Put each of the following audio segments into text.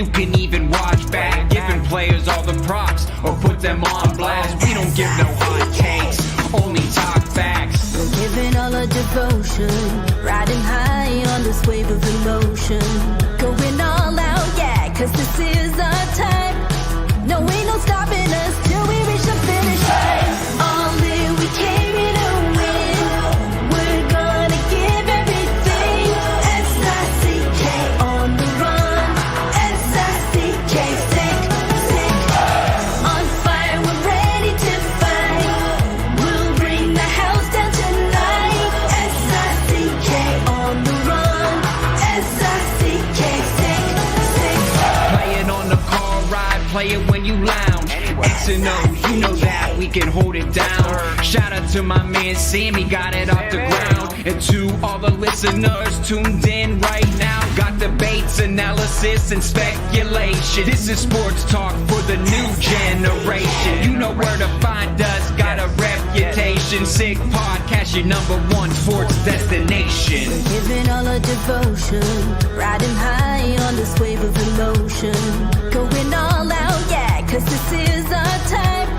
you can even watch back. Giving players all the props or put them on blast. We don't give no hot takes, only talk facts. We're giving all our devotion, riding high on this wave of emotion. Going all out, yeah, cause this is our time. No, ain't no stopping us till we reach the finish line. All in, we came here to win. We're gonna give everything. S-I-C-K on the run. S-I-C-K, sick. On fire, we're ready to fight. We'll bring the house down tonight. S-I-C-K on the run. S-I-C-K, sick. Play it on the car ride, play it when you lounge. X and O, you know that we can hold it down. Shout out to my man Sammy, got it off the ground. And to all the listeners tuned in right now, got debates, analysis, and speculation. This is sports talk for the new generation. You know where to find us, got a reputation. Sick podcast, your #1 sports destination. Giving all our devotion, riding high on this wave of emotion. Going all out, yeah, cause this is our time.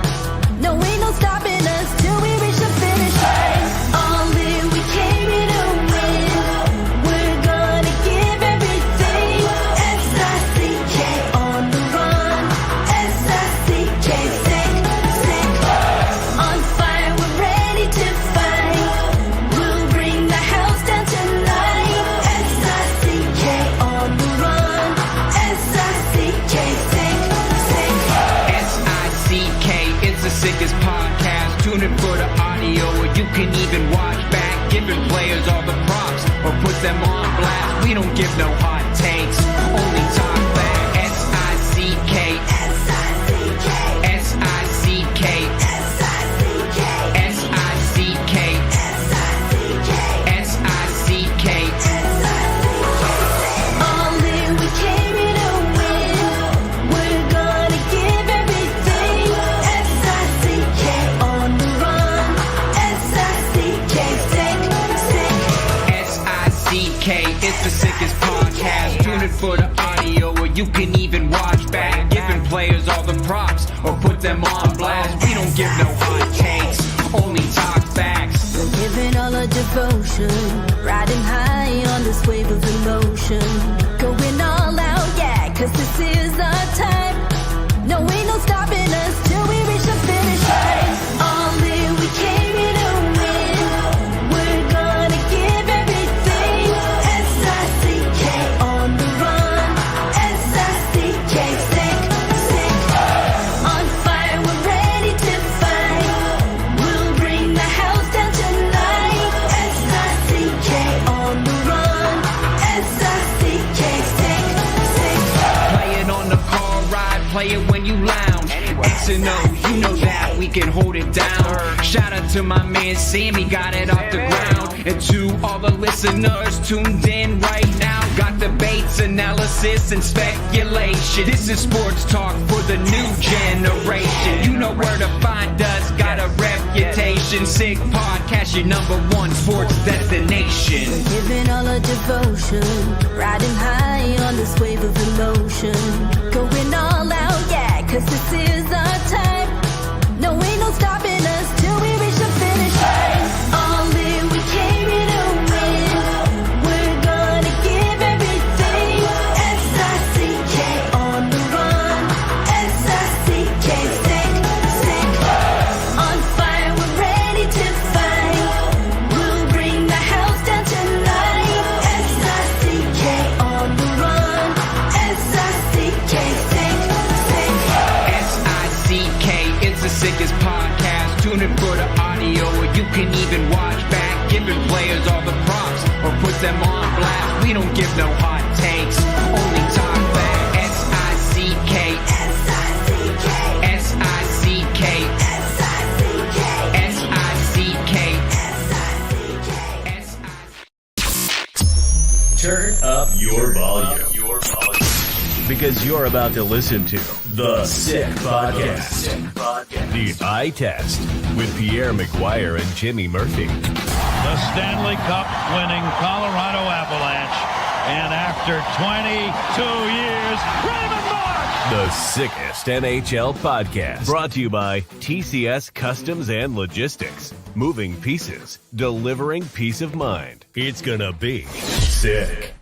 No, ain't no stopping us till we reach the finish line. All in, we came here to win. We're gonna give everything. S-I-C-K on the run. S-I-C-K, sick. On fire, we're ready to fight. We'll bring the house down tonight. S-I-C-K on the run. S-I-C-K, sick. S-I-C-K, it's the sickest podcast. Tune in for the audio, or you can even watch back. Giving players all the props or put them on blast. We don't give no hot takes, only talk back. S-I-C-K, S-I-C-K, S-I-C-K, S-I-C-K, S-I-C-K, S-I-C-K, S-I-C-K. All in, we came here to win. We're gonna give everything. S-I-C-K on the run. S-I-C-K, sick. S-I-C-K, it's the sickest podcast. Tune in for the audio, or you can even watch back. Giving players all the props or put them on blast. We don't give no hot takes, only talk facts. We're giving all our devotion, riding high on this wave of emotion. Going all out, yeah, cause this is our time. No, ain't no stopping us till we reach the finish line. All in, we came here to win. We're gonna give everything. S-I-C-K on the run. S-I-C-K, sick. On fire, we're ready to fight. We'll bring the house down tonight. S-I-C-K on the run. S-I-C-K, sick. Play it on the car ride, play it when you lounge. X and O, you know that we can hold it down. Shout out to my man Sammy, got it off the ground. And to all the listeners tuned in right now, got debates, analysis, and speculation. This is sports talk for the new generation. You know where to find us, got a reputation. Sick podcast, your #1 sports destination. Giving all our devotion, riding high on this wave of emotion. Going all out, yeah, cause this is our time. No, ain't no stopping us till we reach the finish line. All in, we came here to win. We're gonna give everything. S-I-C-K on the run. S-I-C-K, sick. On fire, we're ready to fight. We'll bring the house down tonight. S-I-C-K on the run. S-I-C-K, sick. S-I-C-K, it's the sickest podcast. Tune in for the audio, or you can even watch back. Giving players all the props or put them on blast. We don't give no hot takes, only talk back. S-I-C-K, S-I-C-K, S-I-C-K, S-I-C-K, S-I-C-k, S-I-C-k. Turn up your volume. Because you're about to listen to The Sick Podcast. The Eye Test with Pierre McGuire and Jimmy Murphy. The Stanley Cup winning Colorado Avalanche. And after 22 years, Raymond The sickest NHL podcast. Brought to you by TCS Customs and Logistics. Moving pieces, delivering peace of mind. It's gonna be sick.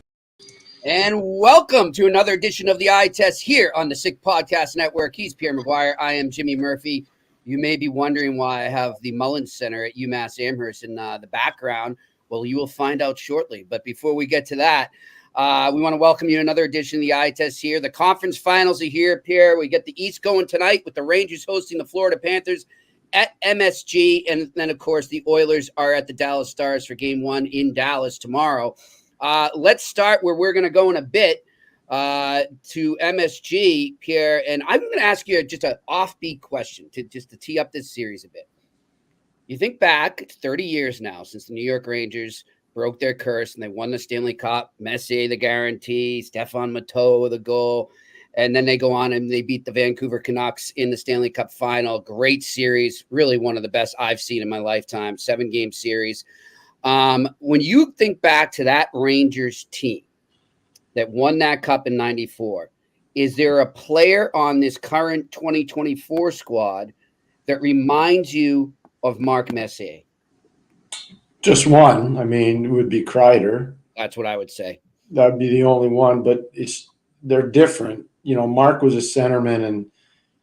And welcome to another edition of the Eye Test here on the Sick Podcast Network. He's Pierre and McGuire. I am Jimmy Murphy. You may be wondering why I have the Mullins Center at UMass Amherst in the background. Well, you will find out shortly. But before we get to that, we want to welcome you to another edition of the Eye Test here. The conference finals are here, Pierre. We get the East going tonight with the Rangers hosting the Florida Panthers at MSG. And then, of course, the Oilers are at the Dallas Stars for Game 1 in Dallas tomorrow. Let's start where we're going to go in a bit to MSG, Pierre. And I'm going to ask you just an offbeat question to tee up this series a bit. You think back, it's 30 years now since the New York Rangers broke their curse and they won the Stanley Cup. Messier, the guarantee, Stefan Matteau, the goal. And then they go on and they beat the Vancouver Canucks in the Stanley Cup final. Great series, really one of the best I've seen in my lifetime, 7-game series. When you think back to that Rangers team that won that cup in 94, is there a player on this current 2024 squad that reminds you of Mark Messier? Just one. I mean, it would be Kryder. That's what I would say. That would be the only one, but they're different. You know, Mark was a centerman and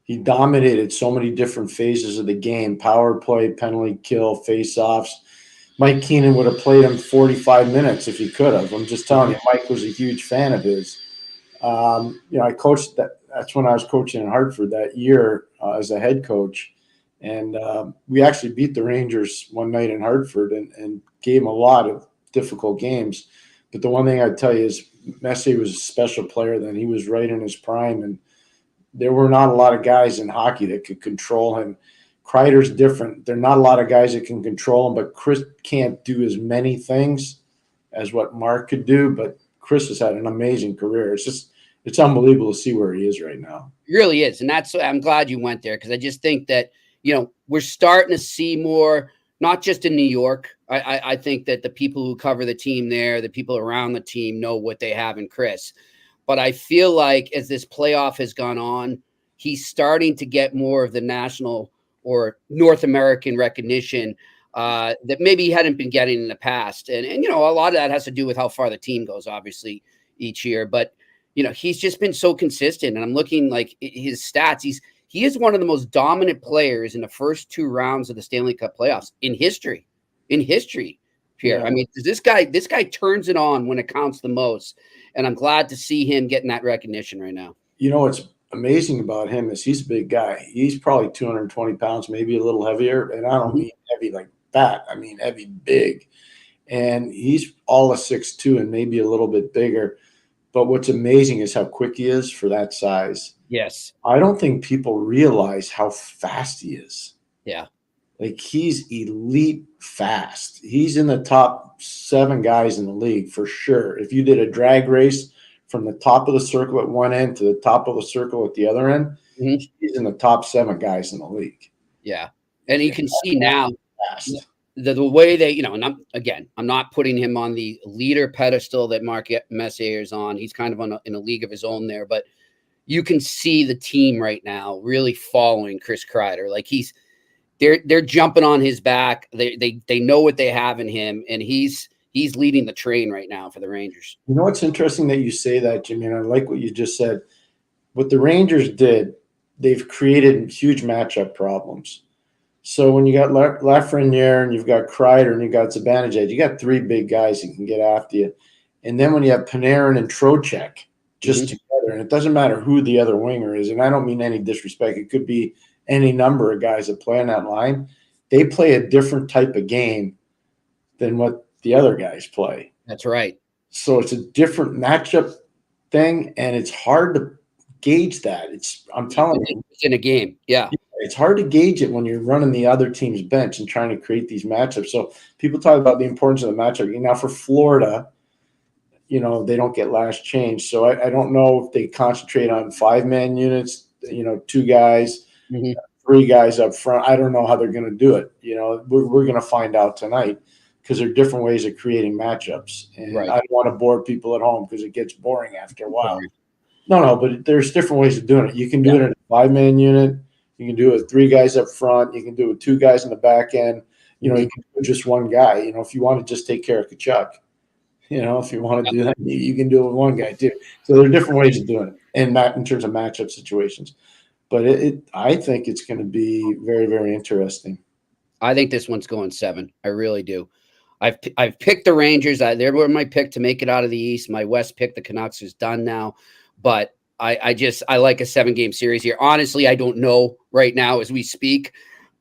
he dominated so many different phases of the game: power play, penalty kill, face-offs. Mike Keenan would have played him 45 minutes if he could have. I'm just telling you, Mike was a huge fan of his. I coached that. That's when I was coaching in Hartford that year as a head coach. And we actually beat the Rangers one night in Hartford and gave them a lot of difficult games. But the one thing I'd tell you is Messier was a special player then. He was right in his prime, and there were not a lot of guys in hockey that could control him. Kryder's different. There are not a lot of guys that can control him, but Chris can't do as many things as what Mark could do. But Chris has had an amazing career. It's unbelievable to see where he is right now. It really is. And I'm glad you went there, because I just think that, we're starting to see more, not just in New York. I think that the people who cover the team there, the people around the team know what they have in Chris. But I feel like as this playoff has gone on, he's starting to get more of the national or North American recognition that maybe he hadn't been getting in the past. And a lot of that has to do with how far the team goes, obviously, each year. But, he's just been so consistent. And I'm looking like his stats. He is one of the most dominant players in the first 2 rounds of the Stanley Cup playoffs in history. Pierre. Yeah. I mean, this guy turns it on when it counts the most. And I'm glad to see him getting that recognition right now. What's amazing about him is he's a big guy. He's probably 220 pounds, maybe a little heavier. And I don't mean heavy like fat. I mean heavy, big. And he's all of 6'2" and maybe a little bit bigger. But what's amazing is how quick he is for that size. Yes. I don't think people realize how fast he is. Yeah. Like, he's elite fast. He's in the top 7 guys in the league for sure. If you did a drag race from the top of the circle at one end to the top of the circle at the other end, he's in the top 7 guys in the league. Yeah. And you can see now the way they, and I'm not putting him on the leader pedestal that Mark Messier is on. He's kind of in a league of his own there, but you can see the team right now really following Chris Kryder. Like, they're jumping on his back. They know what they have in him, and he's leading the train right now for the Rangers. You know what's interesting that you say that, Jimmy, and I like what you just said. What the Rangers did, they've created huge matchup problems. So when you got Lafreniere and you've got Kryder and you've got Zibanejad, you got 3 big guys that can get after you. And then when you have Panarin and Trocheck just together, and it doesn't matter who the other winger is, and I don't mean any disrespect. It could be any number of guys that play on that line. They play a different type of game than what the other guys play. That's right. So it's a different matchup thing, and it's hard to gauge that. I'm telling you. It's in a game, yeah. It's hard to gauge it when you're running the other team's bench and trying to create these matchups. So people talk about the importance of the matchup. Now, for Florida, they don't get last change. So I don't know if they concentrate on 5-man units, 2 guys, 3 guys up front. I don't know how they're going to do it. We're going to find out tonight, because there are different ways of creating matchups. And I don't want to bore people at home, because it gets boring after a while. No, but there's different ways of doing it. You can do it in a 5-man unit. You can do it with 3 guys up front. You can do it with 2 guys in the back end. You can do it with just 1 guy. If you want to just take care of Kachuk, if you want to do that, you can do it with 1 guy too. So there are different ways of doing it, and in terms of matchup situations. But I think it's going to be very, very interesting. I think this one's going 7. I really do. I've picked the Rangers. They were my pick to make it out of the East. My West pick, the Canucks, is done now. But I like a 7-game series here. Honestly, I don't know right now as we speak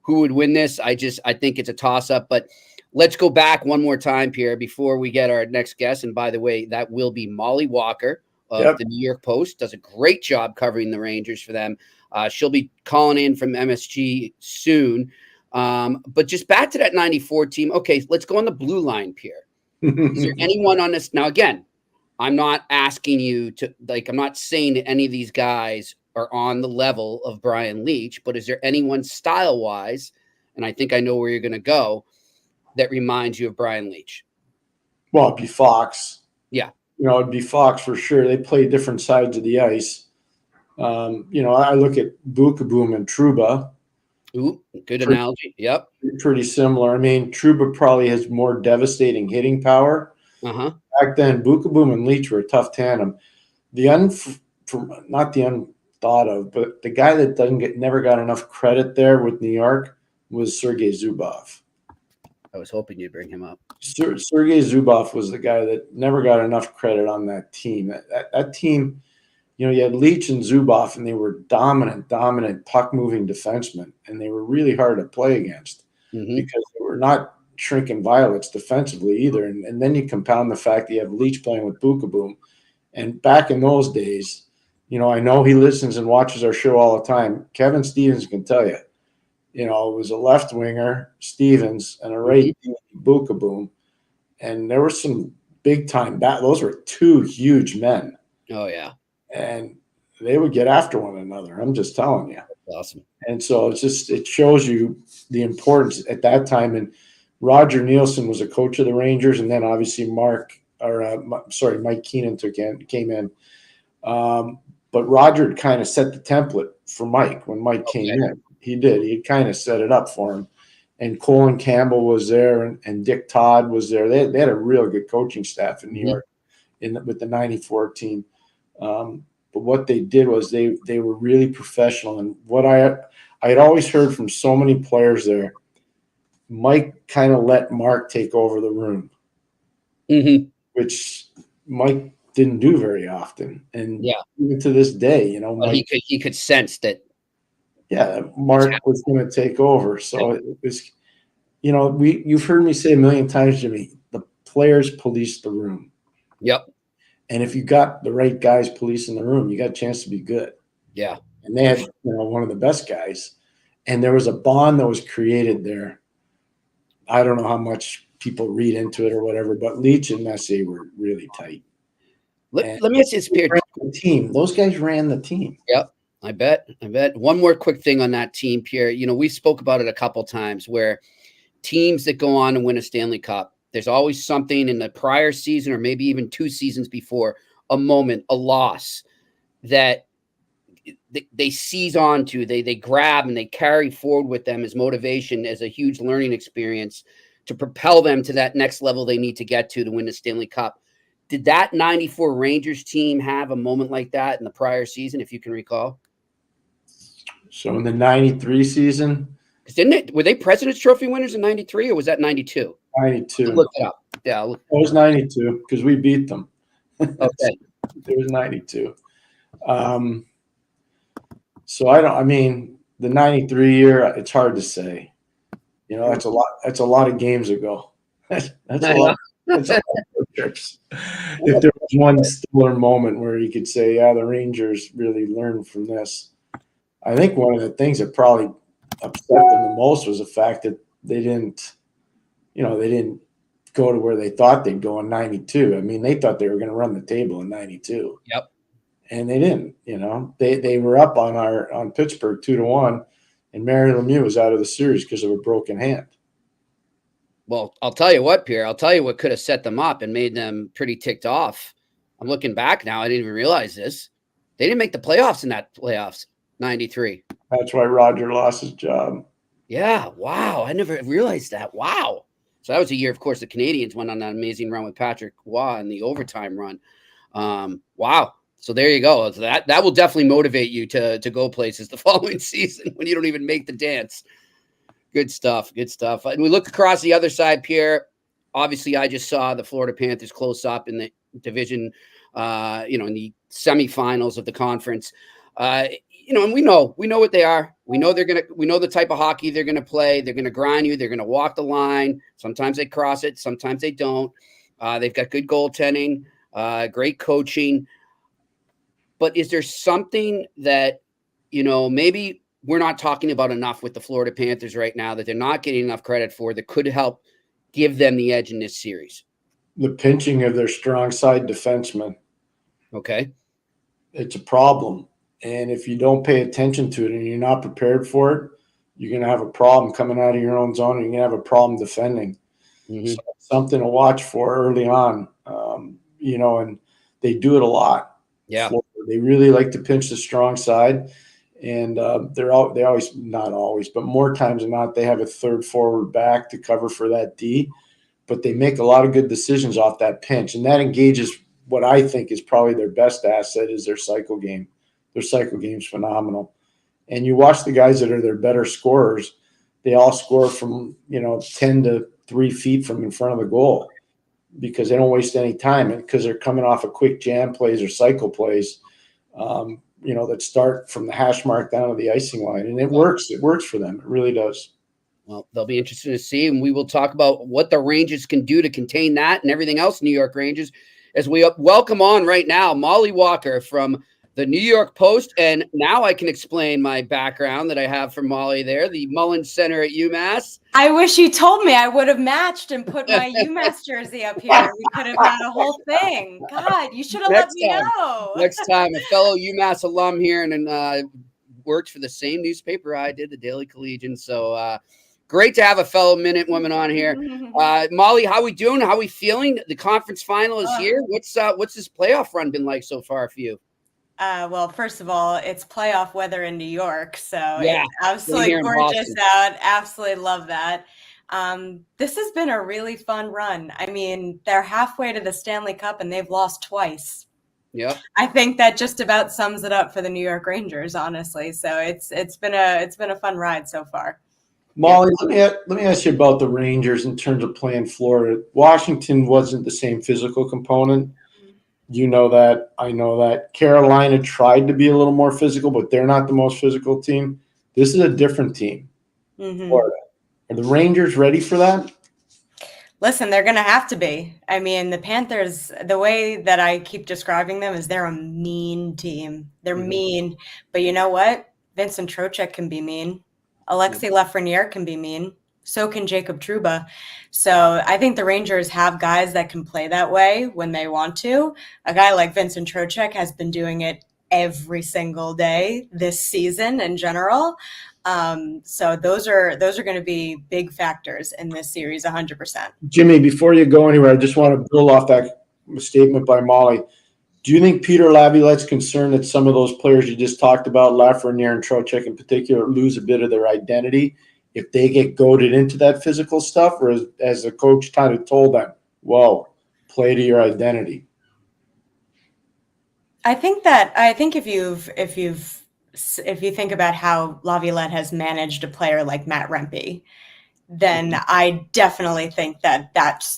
who would win this. I think it's a toss-up. But let's go back one more time, Pierre, before we get our next guest. And by the way, that will be Mollie Walker of the New York Post. Does a great job covering the Rangers for them. She'll be calling in from MSG soon. But just back to that 94 team. Okay, let's go on the blue line, Pierre. Is there anyone on this? Now, again, I'm not asking you to, I'm not saying that any of these guys are on the level of Brian Leetch, but is there anyone style-wise, and I think I know where you're going to go, that reminds you of Brian Leetch? Well, it'd be Fox. Yeah. It'd be Fox for sure. They play different sides of the ice. I look at Bukaboom and Trouba. Ooh, good analogy. Yep. Pretty similar. I mean, Trouba probably has more devastating hitting power. Back then, Bukaboom and Leetch were a tough tandem. Not the unthought of, but the guy that never got enough credit there with New York was Sergei Zubov. I was hoping you'd bring him up. Sergei Zubov was the guy that never got enough credit on that team. That team, you had Leetch and Zubov, and they were dominant puck-moving defensemen, and they were really hard to play against because they were not shrinking violets defensively either. And then you compound the fact that you have Leetch playing with Bukaboom. And back in those days, I know he listens and watches our show all the time. Kevin Stevens can tell you, it was a left winger, Stevens, and a right Bukaboom. And there were some big-time those were 2 huge men. Oh, yeah. And they would get after one another. I'm just telling you. That's awesome. And so it shows you the importance at that time. And Roger Nielsen was a coach of the Rangers, and then obviously Mike Keenan came in. But Roger kind of set the template for Mike when Mike came in. He did. He kind of set it up for him. And Colin Campbell was there, and Dick Todd was there. They had a real good coaching staff in New York with the 94 team. But what they did was they were really professional. And what I had always heard from so many players there, Mike kind of let Mark take over the room, which Mike didn't do very often. And even to this day, Mike, he could sense that. Yeah, Mark was going to take over. So it was, you've heard me say a million times, Jimmy, the players police the room. Yep. And if you got the right guys policing the room, you got a chance to be good. Yeah. And they had, one of the best guys. And there was a bond that was created there. I don't know how much people read into it or whatever, but Leetch and Messier were really tight. Let me ask you this, Pierre. The team. Those guys ran the team. Yep. I bet. One more quick thing on that team, Pierre. We spoke about it a couple times where teams that go on and win a Stanley Cup, there's always something in the prior season or maybe even 2 seasons before, a moment, a loss that they seize onto, they grab and they carry forward with them as motivation, as a huge learning experience to propel them to that next level they need to get to win the Stanley Cup. Did that 94 Rangers team have a moment like that in the prior season, if you can recall? So in the 93 season? Were they President's Trophy winners in 93 or was that 92? 92. Look it up. Yeah. It was 92 because we beat them. Okay. It was 92. So the 93 year, it's hard to say. That's a lot of games ago. That's a lot. That's a lot of trips. If there was one stellar moment where you could say, yeah, the Rangers really learned from this. I think one of the things that probably upset them the most was the fact that they didn't go to where they thought they'd go in 92. I mean, they thought they were going to run the table in 92. Yep. And they didn't, they were up on Pittsburgh 2-1, and Mary Lemieux was out of the series because of a broken hand. Well, I'll tell you what, Pierre, I'll tell you what could have set them up and made them pretty ticked off. I'm looking back now. I didn't even realize this. They didn't make the playoffs in that playoffs, 93. That's why Roger lost his job. Yeah, wow. I never realized that. Wow. So that was a year, of course, the Canadians went on that amazing run with Patrick Waugh in the overtime run. Wow. So there you go. So that will definitely motivate you to go places the following season when you don't even make the dance. Good stuff. Good stuff. And we look across the other side, Pierre. Obviously, I just saw the Florida Panthers close up in the division, in the semifinals of the conference. And we know what they are. We know the type of hockey they're gonna play. They're gonna grind you. They're gonna walk the line. Sometimes they cross it. Sometimes they don't. They've got good goaltending, great coaching. But is there something that, maybe we're not talking about enough with the Florida Panthers right now that they're not getting enough credit for that could help give them the edge in this series? The pinching of their strong side defensemen. Okay. It's a problem. And if you don't pay attention to it and you're not prepared for it, you're going to have a problem coming out of your own zone. And you're going to have a problem defending. Mm-hmm. So it's something to watch for early on, and they do it a lot. Yeah. They really like to pinch the strong side. And they always, not always, but more times than not, they have a third forward back to cover for that D. But they make a lot of good decisions off that pinch. And that engages what I think is probably their best asset is their cycle game. Their cycle game's phenomenal. And you watch the guys that are their better scorers, they all score from, 10 to 3 feet from in front of the goal because they don't waste any time and because they're coming off of quick jam plays or cycle plays, that start from the hash mark down to the icing line. And it works. It works for them. It really does. Well, they'll be interesting to see. And we will talk about what the Rangers can do to contain that and everything else New York Rangers as we welcome on right now Mollie Walker from the New York Post. And now I can explain my background that I have for Mollie there, the Mullins Center at UMass. I wish you told me. I would have matched and put my UMass jersey up here. We could have had a whole thing. God, you should have let me know. Next time, a fellow UMass alum here and worked for the same newspaper I did, the Daily Collegian. So great to have a fellow Minute woman on here. Mollie, how we doing? How we feeling? The conference final is here. What's this playoff run been like so far for you? Well, first of all, it's playoff weather in New York, so yeah, it's absolutely gorgeous out. Absolutely love that. This has been a really fun run. I mean, they're halfway to the Stanley Cup and they've lost twice. Yeah, I think that just about sums it up for the New York Rangers, honestly. So it's been a fun ride so far. Mollie, let me ask you about the Rangers in terms of playing Florida. Washington wasn't the same physical component. You know that. I know that. Carolina tried to be a little more physical, but they're not the most physical team. This is a different team. Mm-hmm. Florida. Are the Rangers ready for that? Listen, they're going to have to be. I mean, the Panthers, the way that I keep describing them is they're a mean team. They're mean. But you know what? Vincent Trocheck can be mean. Alexis Lafreniere can be mean. So can Jacob Trouba. So I think the Rangers have guys that can play that way when they want to. A guy like Vincent Trocheck has been doing it every single day this season in general. So those are going to be big factors in this series, 100%. Jimmy, before you go anywhere, I just want to build off that statement by Mollie. Do you think Peter Laviolette's concerned that some of those players you just talked about, Lafreniere and Trocheck in particular, lose a bit of their identity if they get goaded into that physical stuff, or as the coach kind of told them, whoa, play to your identity? I think if you think about how Laviolette has managed a player like Matt Rempe, then I definitely think that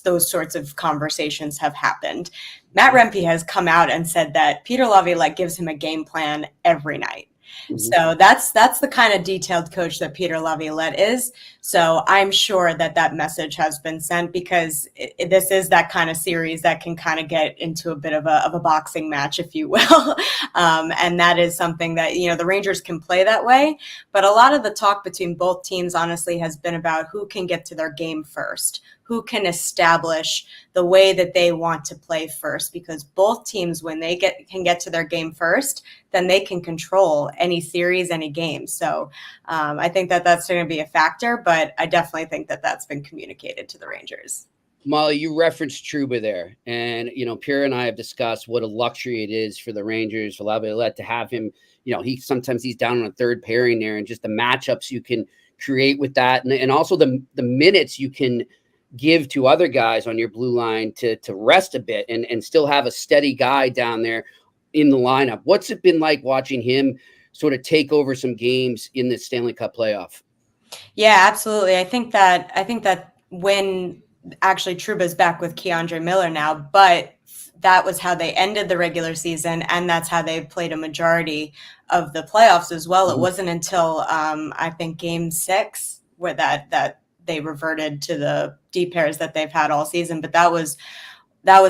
those sorts of conversations have happened. Matt Rempe has come out and said that Peter Laviolette gives him a game plan every night. So that's the kind of detailed coach that Peter Laviolette is. So I'm sure that message has been sent because this is that kind of series that can kind of get into a bit of a boxing match, if you will. And that is something that, the Rangers can play that way. But a lot of the talk between both teams, honestly, has been about who can get to their game first, who can establish the way that they want to play first, because both teams, when they can get to their game first, then they can control any series, any game. So I think that's going to be a factor, but I definitely think that's been communicated to the Rangers. Mollie, you referenced Trouba there, and Pierre and I have discussed what a luxury it is for the Rangers, for Laviolette, to have him. Sometimes he's down on a third pairing there, and just the matchups you can create with that, and also the minutes you can give to other guys on your blue line to rest a bit and still have a steady guy down there in the lineup. What's it been like watching him sort of take over some games in the Stanley Cup playoff? Yeah, absolutely. I think that when actually Trouba's back with Keandre Miller now, but that was how they ended the regular season, and that's how they played a majority of the playoffs as well. It wasn't until I think Game 6 where that they reverted to the D pairs that they've had all season. But that was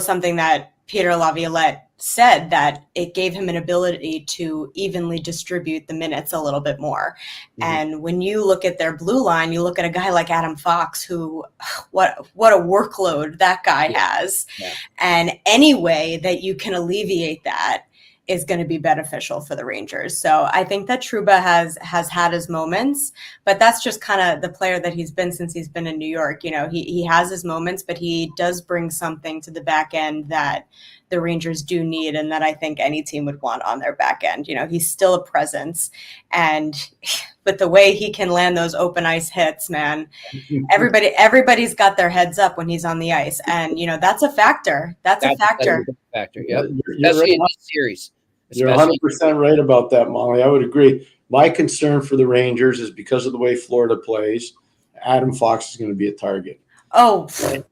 something that Peter Laviolette said, that it gave him an ability to evenly distribute the minutes a little bit more. Mm-hmm. And when you look at their blue line, you look at a guy like Adam Fox, who what a workload that guy has. Yeah. And any way that you can alleviate that is going to be beneficial for the Rangers. So I think that Trouba has had his moments, but that's just kind of the player that he's been since he's been in New York. He has his moments, but he does bring something to the back end that the Rangers do need, and that I think any team would want on their back end. He's still a presence, but the way he can land those open ice hits, man, everybody's got their heads up when he's on the ice, and that's a factor. That's a factor. Yep. Especially in this series. You're 100% right about that, Molly. I would agree. My concern for the Rangers is because of the way Florida plays, Adam Fox is going to be a target. Oh,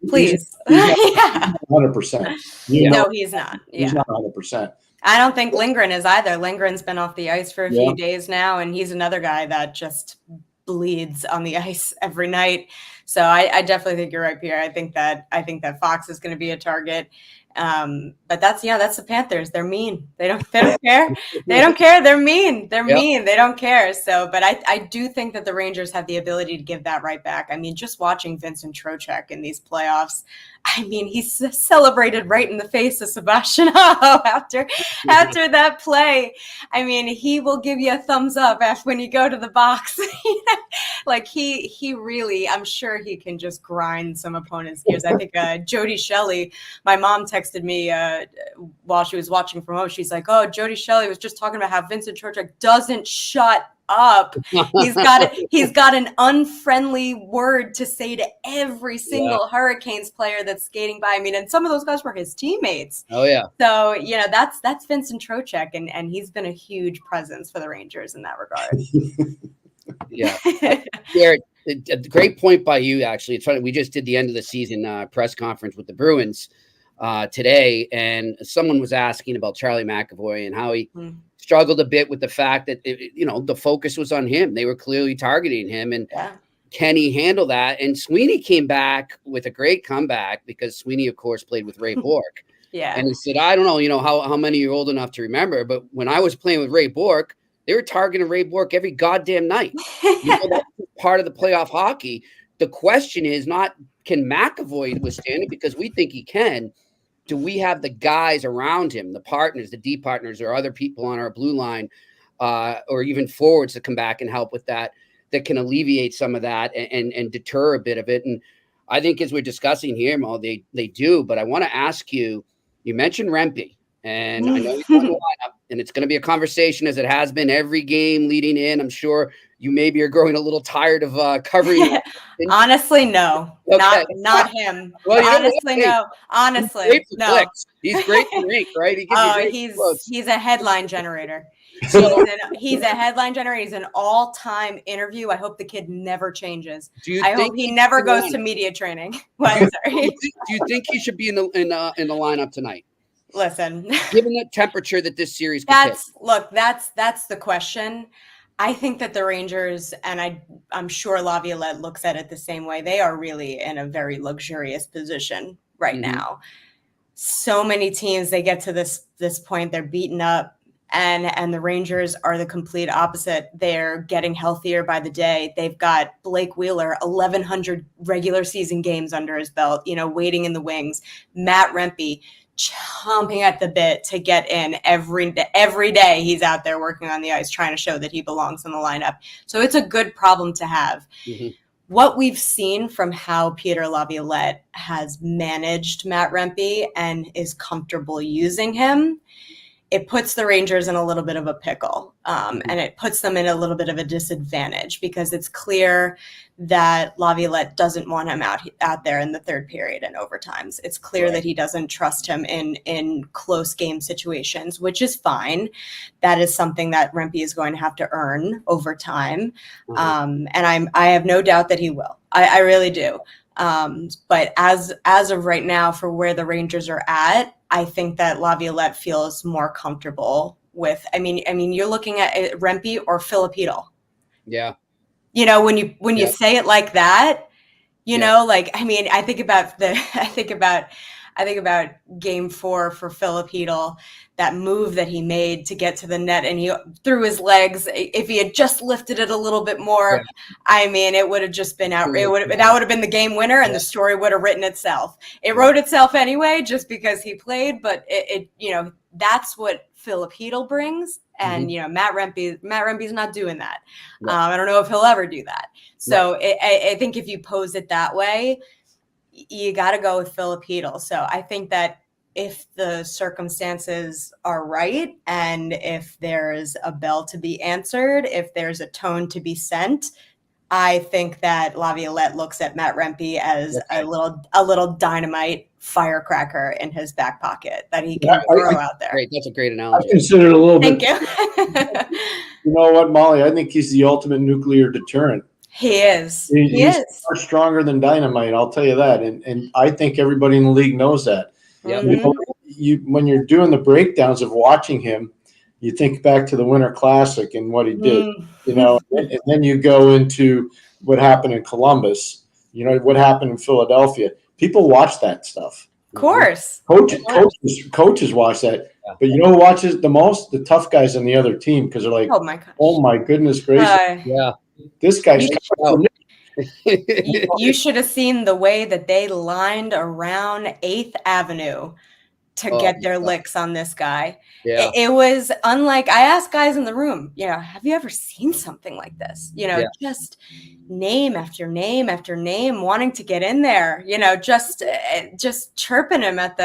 please. He's 100%. No, he's not. Yeah. He's not 100%. I don't think Lindgren is either. Lindgren's been off the ice for a few days now, and he's another guy that just bleeds on the ice every night. So I definitely think you're right, Pierre. I think that Fox is going to be a target. But that's the Panthers. They're mean. They don't care. They don't care. They're mean. They're mean. They don't care. So, but I do think that the Rangers have the ability to give that right back. I mean, just watching Vincent Trocheck in these playoffs, I mean, he's celebrated right in the face of Sebastian Aho after that play. I mean, he will give you a thumbs up when you go to the box. Like he really, I'm sure he can just grind some opponents' gears. I think Jody Shelley, my mom texted me while she was watching from home. She's like, "Oh, Jody Shelley was just talking about how Vincent Trocheck doesn't shut up. He's got an unfriendly word to say to every single Hurricanes player that's skating by." I mean, and some of those guys were his teammates. Oh yeah. So that's Vincent Trocheck, and he's been a huge presence for the Rangers in that regard. Yeah. Garrett, a great point by you. Actually, it's funny. We just did the end of the season press conference with the Bruins today, and someone was asking about Charlie McAvoy and how he struggled a bit with the fact that the focus was on him. They were clearly targeting him, and can he handle that? And Sweeney came back with a great comeback, because Sweeney, of course, played with Ray Bourque. And he said, "I don't know, how many you're old enough to remember, but when I was playing with Ray Bourque, they were targeting Ray Bourque every goddamn night." That's part of the playoff hockey. The question is not, can McAvoy withstand it? Because we think he can. Do we have the guys around him, the partners, the D partners, or other people on our blue line, or even forwards to come back and help with that that can alleviate some of that and deter a bit of it? And I think, as we're discussing here, Mo, they do. But I want to ask you, you mentioned Rempe, and I know he's on the lineup, and it's going to be a conversation, as it has been every game leading in. I'm sure you maybe are growing a little tired of covering. Honestly, no. Okay. Not him. Well, honestly, no. Honestly, no. Clicks. He's great for Rink, right? He's a headline generator. So he's a headline generator. He's an all-time interview. I hope the kid never changes. I hope he never goes to media training. Sorry. Do you think he should be in the lineup tonight? Listen, given the temperature that this series could that's the question. I think that the Rangers, and I'm sure Laviolette looks at it the same way, they are really in a very luxurious position right now. So many teams, they get to this point, they're beaten up, and the Rangers are the complete opposite. They're getting healthier by the day. They've got Blake Wheeler, 1,100 regular season games under his belt, waiting in the wings. Matt Rempe, chomping at the bit to get in every day. He's out there working on the ice, trying to show that he belongs in the lineup. So it's a good problem to have. what we've seen from how Peter Laviolette has managed Matt Rempe and is comfortable using him, it puts the Rangers in a little bit of a pickle, and it puts them in a little bit of a disadvantage because it's clear that Laviolette doesn't want him out there in the third period and overtimes. It's clear that he doesn't trust him in close game situations, which is fine. That is something that Rempe is going to have to earn over time, and I have no doubt that he will. I really do. But as of right now, for where the Rangers are at, I think that Laviolette feels more comfortable with. I mean, you're looking at Rempe or Filipino. Yeah. You know, when you say it like that, you know, like, I mean, I think about game 4 for Filipino, that move that he made to get to the net, and he threw his legs. If he had just lifted it a little bit more, I mean, it would have just been out. That would have been the game winner, and the story would have written itself. It wrote itself anyway, just because he played. But it you know, that's what Filipino brings, and you know, Matt Rempe's not doing that. I don't know if he'll ever do that. So I think if you pose it that way, you got to go with Filipino. So I think that if the circumstances are right, and if there's a bell to be answered, if there's a tone to be sent, I think that Laviolette looks at Matt Rempe as a little dynamite firecracker in his back pocket that he can throw out there. Great. That's a great analogy. I consider it a little Thank bit. you. You know what, Molly? I think he's the ultimate nuclear deterrent. He is. He's far stronger than dynamite, I'll tell you that. And I think everybody in the league knows that. Yeah. You know, when you're doing the breakdowns of watching him, you think back to the Winter Classic and what he did, you know, and then you go into what happened in Columbus, you know, what happened in Philadelphia. People watch that stuff. Of course. Coaches watch that. Yeah. But you know who watches the most? The tough guys on the other team, because they're like, oh my goodness gracious. This guy's you should have seen the way that they lined around 8th Avenue to get their licks on this guy. Yeah. It was unlike, I asked guys in the room, you know, have you ever seen something like this? You know, just name after name after name, wanting to get in there, you know, just chirping him at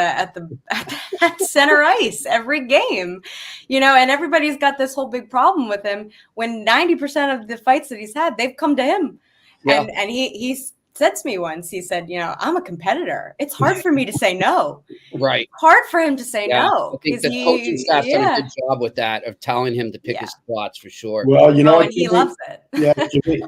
center ice every game, you know, and everybody's got this whole big problem with him when 90% of the fights that he's had, they've come to him. Yeah. And he said to me once, he said, you know, I'm a competitor. It's hard for me to say no. Right. Hard for him to say no. I think the coaching staff's done a good job with that, of telling him to pick his spots for sure. Well, you know, and he loves it. Yeah,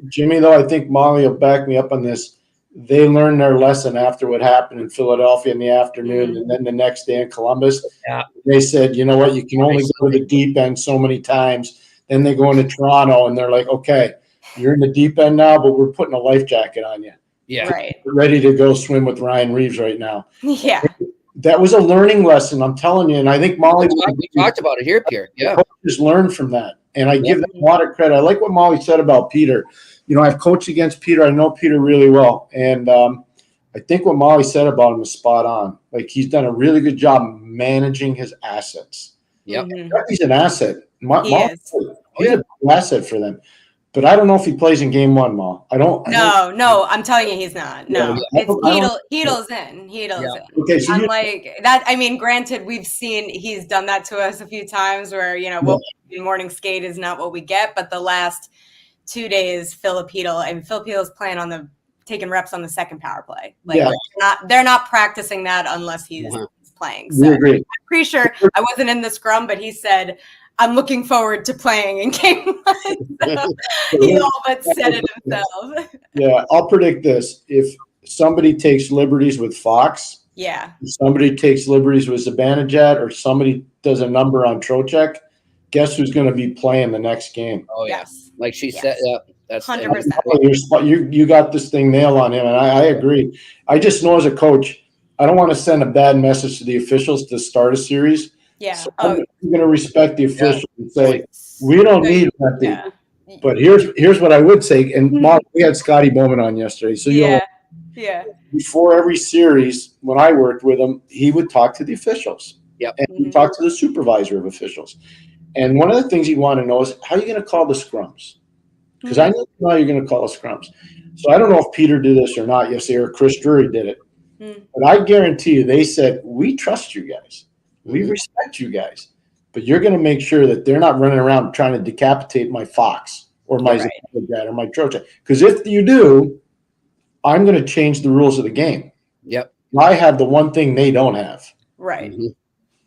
Jimmy, though, I think Mollie will back me up on this. They learned their lesson after what happened in Philadelphia in the afternoon, and then the next day in Columbus. Yeah. They said, you know what, you can only go to the deep end so many times. Then they go into Toronto, and they're like, okay, you're in the deep end now, but we're putting a life jacket on you. Yeah. Right. We're ready to go swim with Ryan Reeves right now. Yeah. That was a learning lesson, I'm telling you. And I think Mollie, we talked about it here, Pierre. Yeah. Coaches learn from that. And I give them a lot of credit. I like what Mollie said about Peter. You know, I've coached against Peter. I know Peter really well. And I think what Mollie said about him is spot on. Like, he's done a really good job managing his assets. Yep. He's an asset. He's an asset for them. But I don't know if he plays in game 1, Ma. No, I'm telling you, he's not. No, Heedle's in. Heedle's in. Okay, so like that. I mean, granted, we've seen he's done that to us a few times where, you know, morning skate is not what we get. But the last 2 days, Filipino's playing taking reps on the second power play. Like, they're not practicing that unless he's playing. So I'm pretty sure I wasn't in the scrum, but he said, I'm looking forward to playing in game 1. So he all but said it himself. Yeah, I'll predict this. If somebody takes liberties with Fox, if somebody takes liberties with Zibanejad, or somebody does a number on Trocheck, guess who's going to be playing the next game? Oh, yes. Like she said, that's 100%. You got this thing nailed on him, and I agree. I just know as a coach, I don't want to send a bad message to the officials to start a series. Yeah. So I'm going to respect the officials and say, we don't need that. Yeah. But here's what I would say. And we had Scotty Bowman on yesterday. So before every series, when I worked with him, he would talk to the officials. Yep. And he'd talk to the supervisor of officials. And one of the things he'd want to know is, how are you going to call the scrums? because I know how you're going to call scrums. So I don't know if Peter did this or not yesterday, or Chris Drury did it. But I guarantee you, they said, we trust you guys. We respect you guys. But you're going to make sure that they're not running around trying to decapitate my fox or my Zapata or my Trojan. Because if you do, I'm going to change the rules of the game. Yep. I have the one thing they don't have. Right.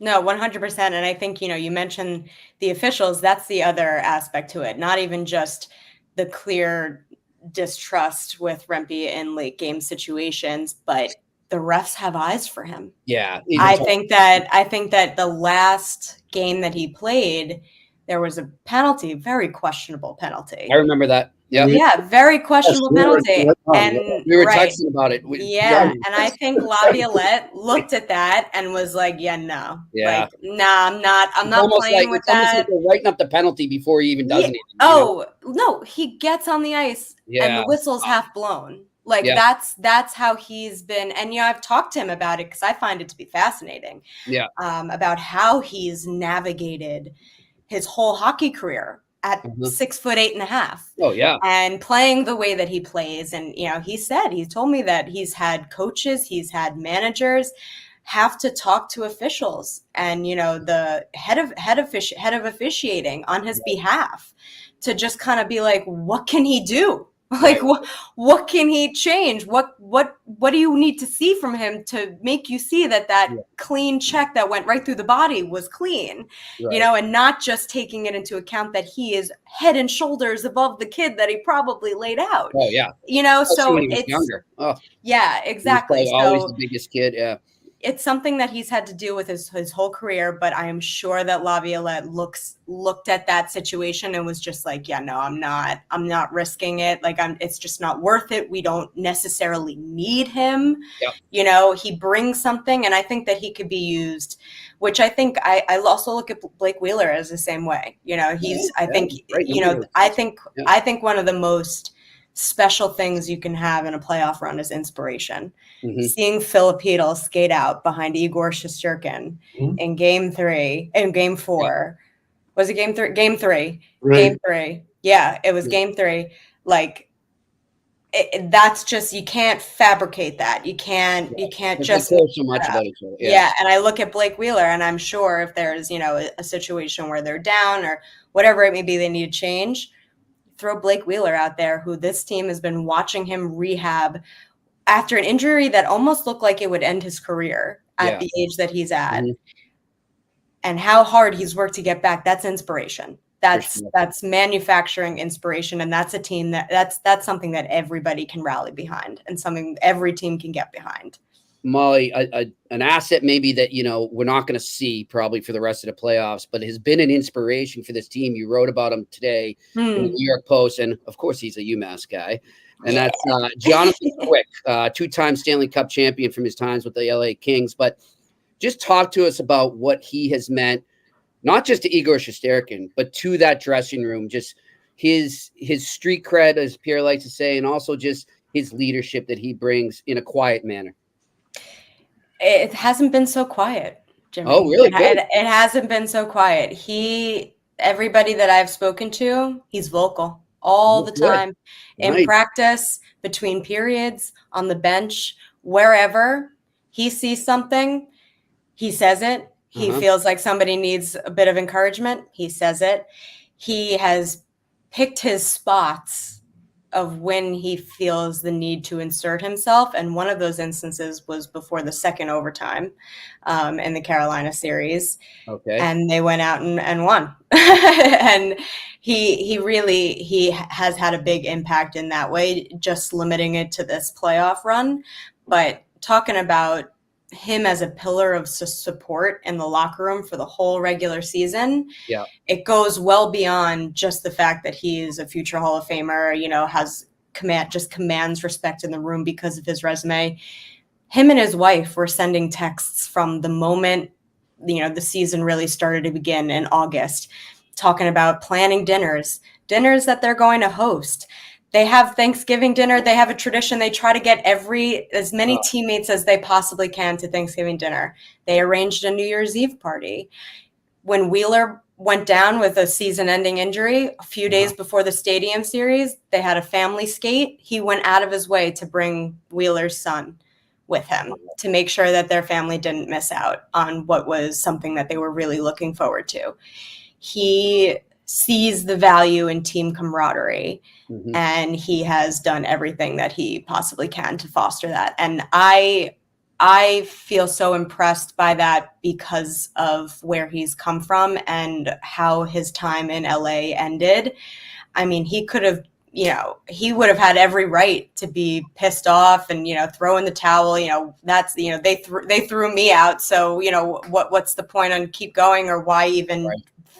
No, 100%. And I think, you mentioned the officials. That's the other aspect to it. Not even just the clear distrust with Rempe in late game situations, but the refs have eyes for him. Yeah. I think that the last game that he played, there was a penalty, very questionable penalty. I remember that. Yeah, very questionable penalty. And we were texting about it. And I think Laviolette looked at that and was like, no. Yeah. Like, nah, I'm not playing with that. It's almost like they're writing up the penalty before he even does anything. No, he gets on the ice and the whistle's half blown. Like that's how he's been. And I've talked to him about it because I find it to be fascinating. Yeah. About how he's navigated his whole hockey career at 6'8.5". Oh yeah. And playing the way that he plays. And he told me that he's had coaches, he's had managers have to talk to officials and the head of officiating on his behalf to just kind of be like, what can he do? Like, what can he change? What do you need to see from him to make you see that clean check that went right through the body was clean, and not just taking it into account that he is head and shoulders above the kid that he probably laid out. Oh yeah. So when he was it's younger. Oh. Yeah, exactly. He was always the biggest kid. Yeah. It's something that he's had to do with his whole career, but I am sure that Laviolette looked at that situation and was just like, yeah, no, I'm not risking it. Like it's just not worth it. We don't necessarily need him. Yep. He brings something, and I think that he could be used, which I think I also look at Blake Wheeler as the same way. I think one of the most special things you can have in a playoff run is inspiration. Seeing Filipino skate out behind Igor Shesterkin in game 4. Was it game 3? Game 3. Right. Game 3. Yeah, it was game 3. Like that's just, you can't fabricate that. You can't just care so much about each other. Yeah, and I look at Blake Wheeler, and I'm sure if there's a situation where they're down or whatever it may be, they need to change. Throw Blake Wheeler out there, who this team has been watching him rehab after an injury that almost looked like it would end his career at the age that he's at, and how hard he's worked to get back. That's inspiration. That's manufacturing inspiration, and that's a team that's something that everybody can rally behind, and something every team can get behind. Mollie, an asset maybe that we're not going to see probably for the rest of the playoffs, but has been an inspiration for this team. You wrote about him today in the New York Post, and of course he's a UMass guy, and that's Jonathan Quick, 2-time Stanley Cup champion from his times with the LA Kings. But just talk to us about what he has meant, not just to Igor Shesterkin, but to that dressing room, just his street cred, as Pierre likes to say, and also just his leadership that he brings in a quiet manner. It hasn't been so quiet, Jimmy. Oh, really? Good. It hasn't been so quiet. Everybody that I've spoken to, he's vocal all the time. In practice, between periods, on the bench, wherever he sees something, he says it. He feels like somebody needs a bit of encouragement. He says it. He has picked his spots of when he feels the need to insert himself. And one of those instances was before the second overtime in the Carolina series. Okay. And they went out and won. And he has had a big impact in that way, just limiting it to this playoff run. But talking about him as a pillar of support in the locker room for the whole regular season, it goes well beyond just the fact that he is a future Hall of Famer, has commands respect in the room because of his resume. Him and his wife were sending texts from the moment, the season really started to begin in August, talking about planning dinners that they're going to host. They have Thanksgiving dinner. They have a tradition. They try to get as many teammates as they possibly can to Thanksgiving dinner. They arranged a New Year's Eve party. When Wheeler went down with a season-ending injury a few days before the Stadium Series. They had a family skate. He went out of his way to bring Wheeler's son with him to make sure that their family didn't miss out on what was something that they were really looking forward to. He sees the value in team camaraderie, and he has done everything that he possibly can to foster that. And I feel so impressed by that because of where he's come from and how his time in LA ended. I mean, he could have, he would have had every right to be pissed off and, throw in the towel. That's, they threw me out. So, what's the point on keep going, or why even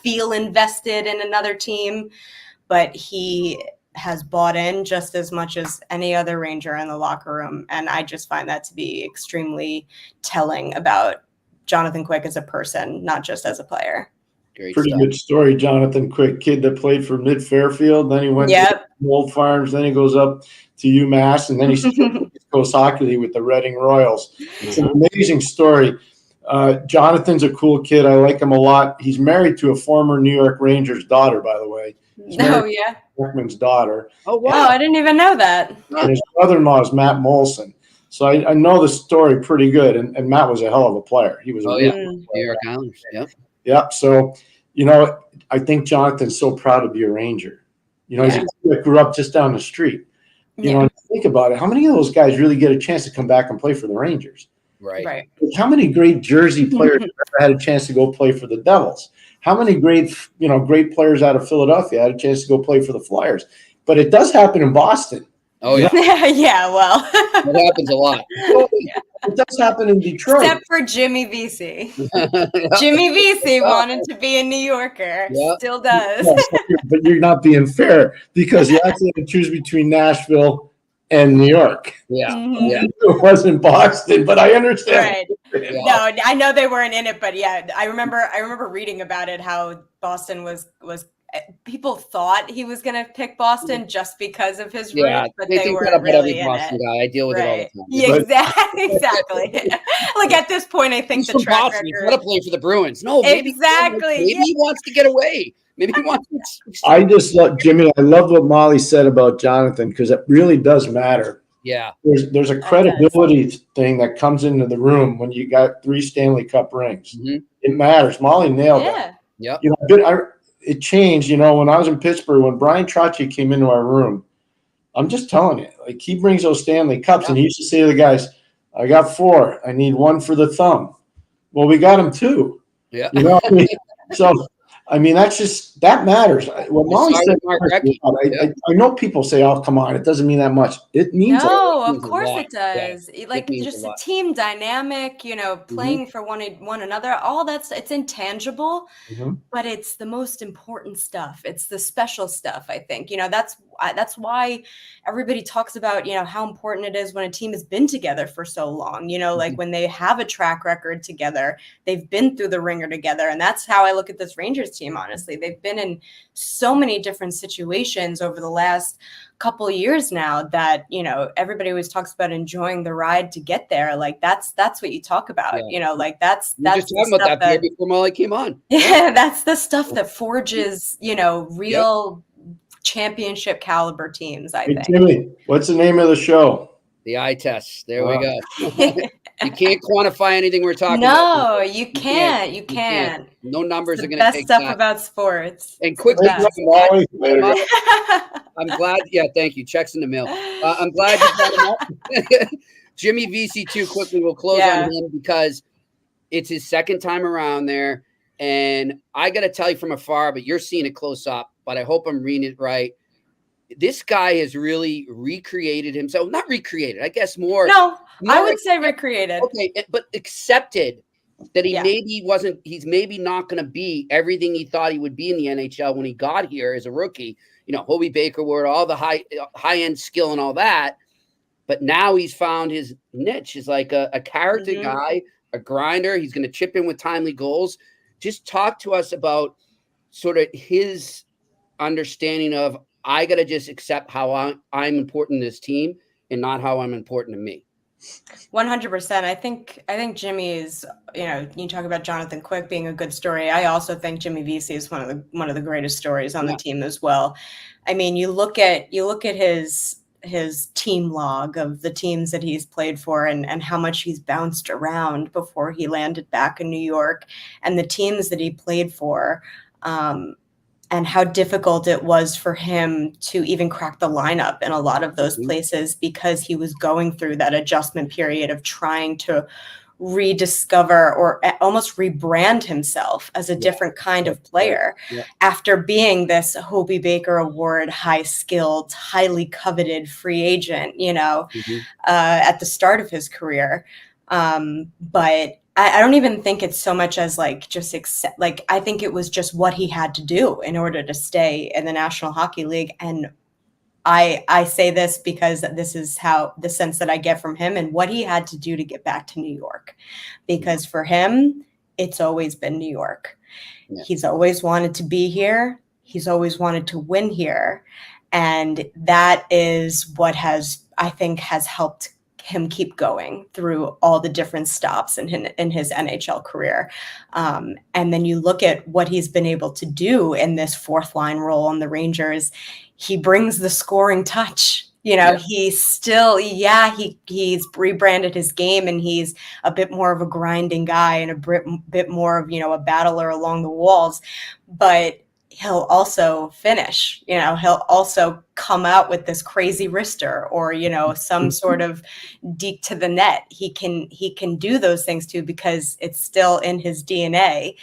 feel invested in another team? But he has bought in just as much as any other Ranger in the locker room. And I just find that to be extremely telling about Jonathan Quick as a person, not just as a player. Pretty good story, Jonathan Quick, kid that played for Mid Fairfield. Then he went to Old Farms. Then he goes up to UMass, and then he's Coast Hockey League with the Reading Royals. It's an amazing story. Jonathan's a cool kid. I like him a lot. He's married to a former New York Rangers daughter, by the way. Workman's daughter. Oh, wow. I didn't even know that. And his brother-in-law is Matt Molson. So I know the story pretty good. And Matt was a hell of a player. He was a New York Islanders. Yep. Yep. So, I think Jonathan's so proud to be a Ranger. He's a kid that grew up just down the street. And think about it. How many of those guys really get a chance to come back and play for the Rangers? Right. How many great Jersey players ever had a chance to go play for the Devils? How many great players out of Philadelphia had a chance to go play for the Flyers? But it does happen in Boston. Oh, yeah. Well. It happens a lot. It does happen in Detroit. Except for Jimmy Vesey. Jimmy Vesey wanted to be a New Yorker. Still does. But you're not being fair, because you actually had to choose between Nashville and New York. It wasn't Boston, but I understand. Right. No, I know they weren't in it, but I remember reading about it, how Boston was people thought he was going to pick Boston just because of his roots, but they weren't really in Boston it. Guy. I deal with it all the time. Yeah, exactly. Like at this point, I think the track Boston. record. He's got to play for the Bruins. No, maybe he wants to get away. Maybe he wants to. I just love Jimmy. I love what Mollie said about Jonathan, because it really does matter. Yeah. There's a credibility thing that comes into the room when you got 3 Stanley Cup rings. It matters. Mollie nailed that. Yep. It changed, when I was in Pittsburgh, when Brian Trottier came into our room. I'm just telling you, like, he brings those Stanley Cups, and he used to say to the guys, I got 4. I need 1 for the thumb. Well, we got him 2. Yeah. So, that matters. What Mollie said, I know people say, oh, come on, it doesn't mean that much. It means of course it does. Like, just a team dynamic, playing for one another, all it's intangible, but it's the most important stuff. It's the special stuff, I think. That's why everybody talks about, how important it is when a team has been together for so long, like when they have a track record together, they've been through the ringer together. And that's how I look at this Rangers team, honestly. They've been in so many different situations over the last couple of years now that, everybody always talks about enjoying the ride to get there. Like that's what you talk about, like that's just talking about that before Mollie came on. Yeah, that's the stuff that forges, real championship caliber teams, I think. Jimmy, what's the name of the show? The eye test. There we go. You can't quantify anything we're talking about. No, you can't. You can't. No numbers it's are going to take best stuff that. about sports. And quickly, I'm glad. Yeah, thank you. Checks in the mail. I'm glad you brought him up. Jimmy Vesey, too, quickly. We'll close on him because it's his second time around there. And I got to tell you from afar, but you're seeing it close up, but I hope I'm reading it right. This guy has really recreated himself. Not recreated, I guess more. No, I would say recreated. Okay, but accepted that he's maybe not going to be everything he thought he would be in the NHL when he got here as a rookie. Hobie Baker word, all the high-end skill and all that. But now he's found his niche. He's like a character guy, a grinder. He's going to chip in with timely goals. Just talk to us about sort of his understanding of, I got to just accept how I'm important to this team and not how I'm important to me. 100%. I think Jimmy is, you talk about Jonathan Quick being a good story. I also think Jimmy Vesey is one of the greatest stories on the team as well. I mean, you look at his team log of the teams that he's played for and how much he's bounced around before he landed back in New York, and the teams that he played for, and how difficult it was for him to even crack the lineup in a lot of those places, because he was going through that adjustment period of trying to rediscover or almost rebrand himself as a different kind of player after being this Hobie Baker Award, high-skilled, highly coveted free agent, at the start of his career. But I don't even think it's so much as I think it was just what he had to do in order to stay in the National Hockey League. And I say this because this is how the sense that I get from him and what he had to do to get back to New York, because for him, it's always been New York. Yeah. He's always wanted to be here. He's always wanted to win here. And that is what has helped him keep going through all the different stops in his NHL career. And then you look at what he's been able to do in this fourth line role on the Rangers. He brings the scoring touch. He's still, he's rebranded his game, and he's a bit more of a grinding guy and a bit more of, a battler along the walls, but he'll also finish, he'll also come out with this crazy wrister or, some sort of deke to the net. He can do those things too, because it's still in his DNA.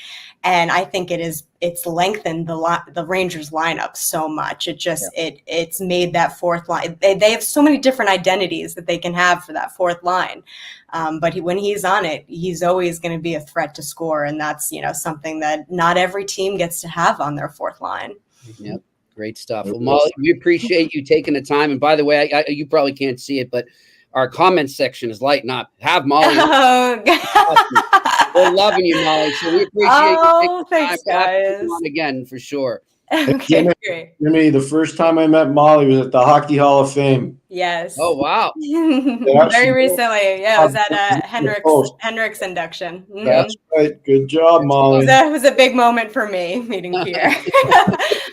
And I think it's lengthened the Rangers lineup so much. It's made that fourth line. They have so many different identities that they can have for that fourth line. But when he's on it, he's always going to be a threat to score. And that's, something that not every team gets to have on their fourth line. Yep. Great stuff. Well, Mollie, we appreciate you taking the time. And by the way, you probably can't see it, but our comments section is lighting up. Have Mollie. We're loving you, Mollie. So we appreciate you taking the thanks, time. guys. Come on again, for sure. Okay, great. Jimmy, the first time I met Mollie was at the Hockey Hall of Fame. Yes. Oh, wow. Very recently. Yeah, it was at Hendricks induction. Mm-hmm. That's right. Good job, Mollie. It was a big moment for me, meeting Pierre.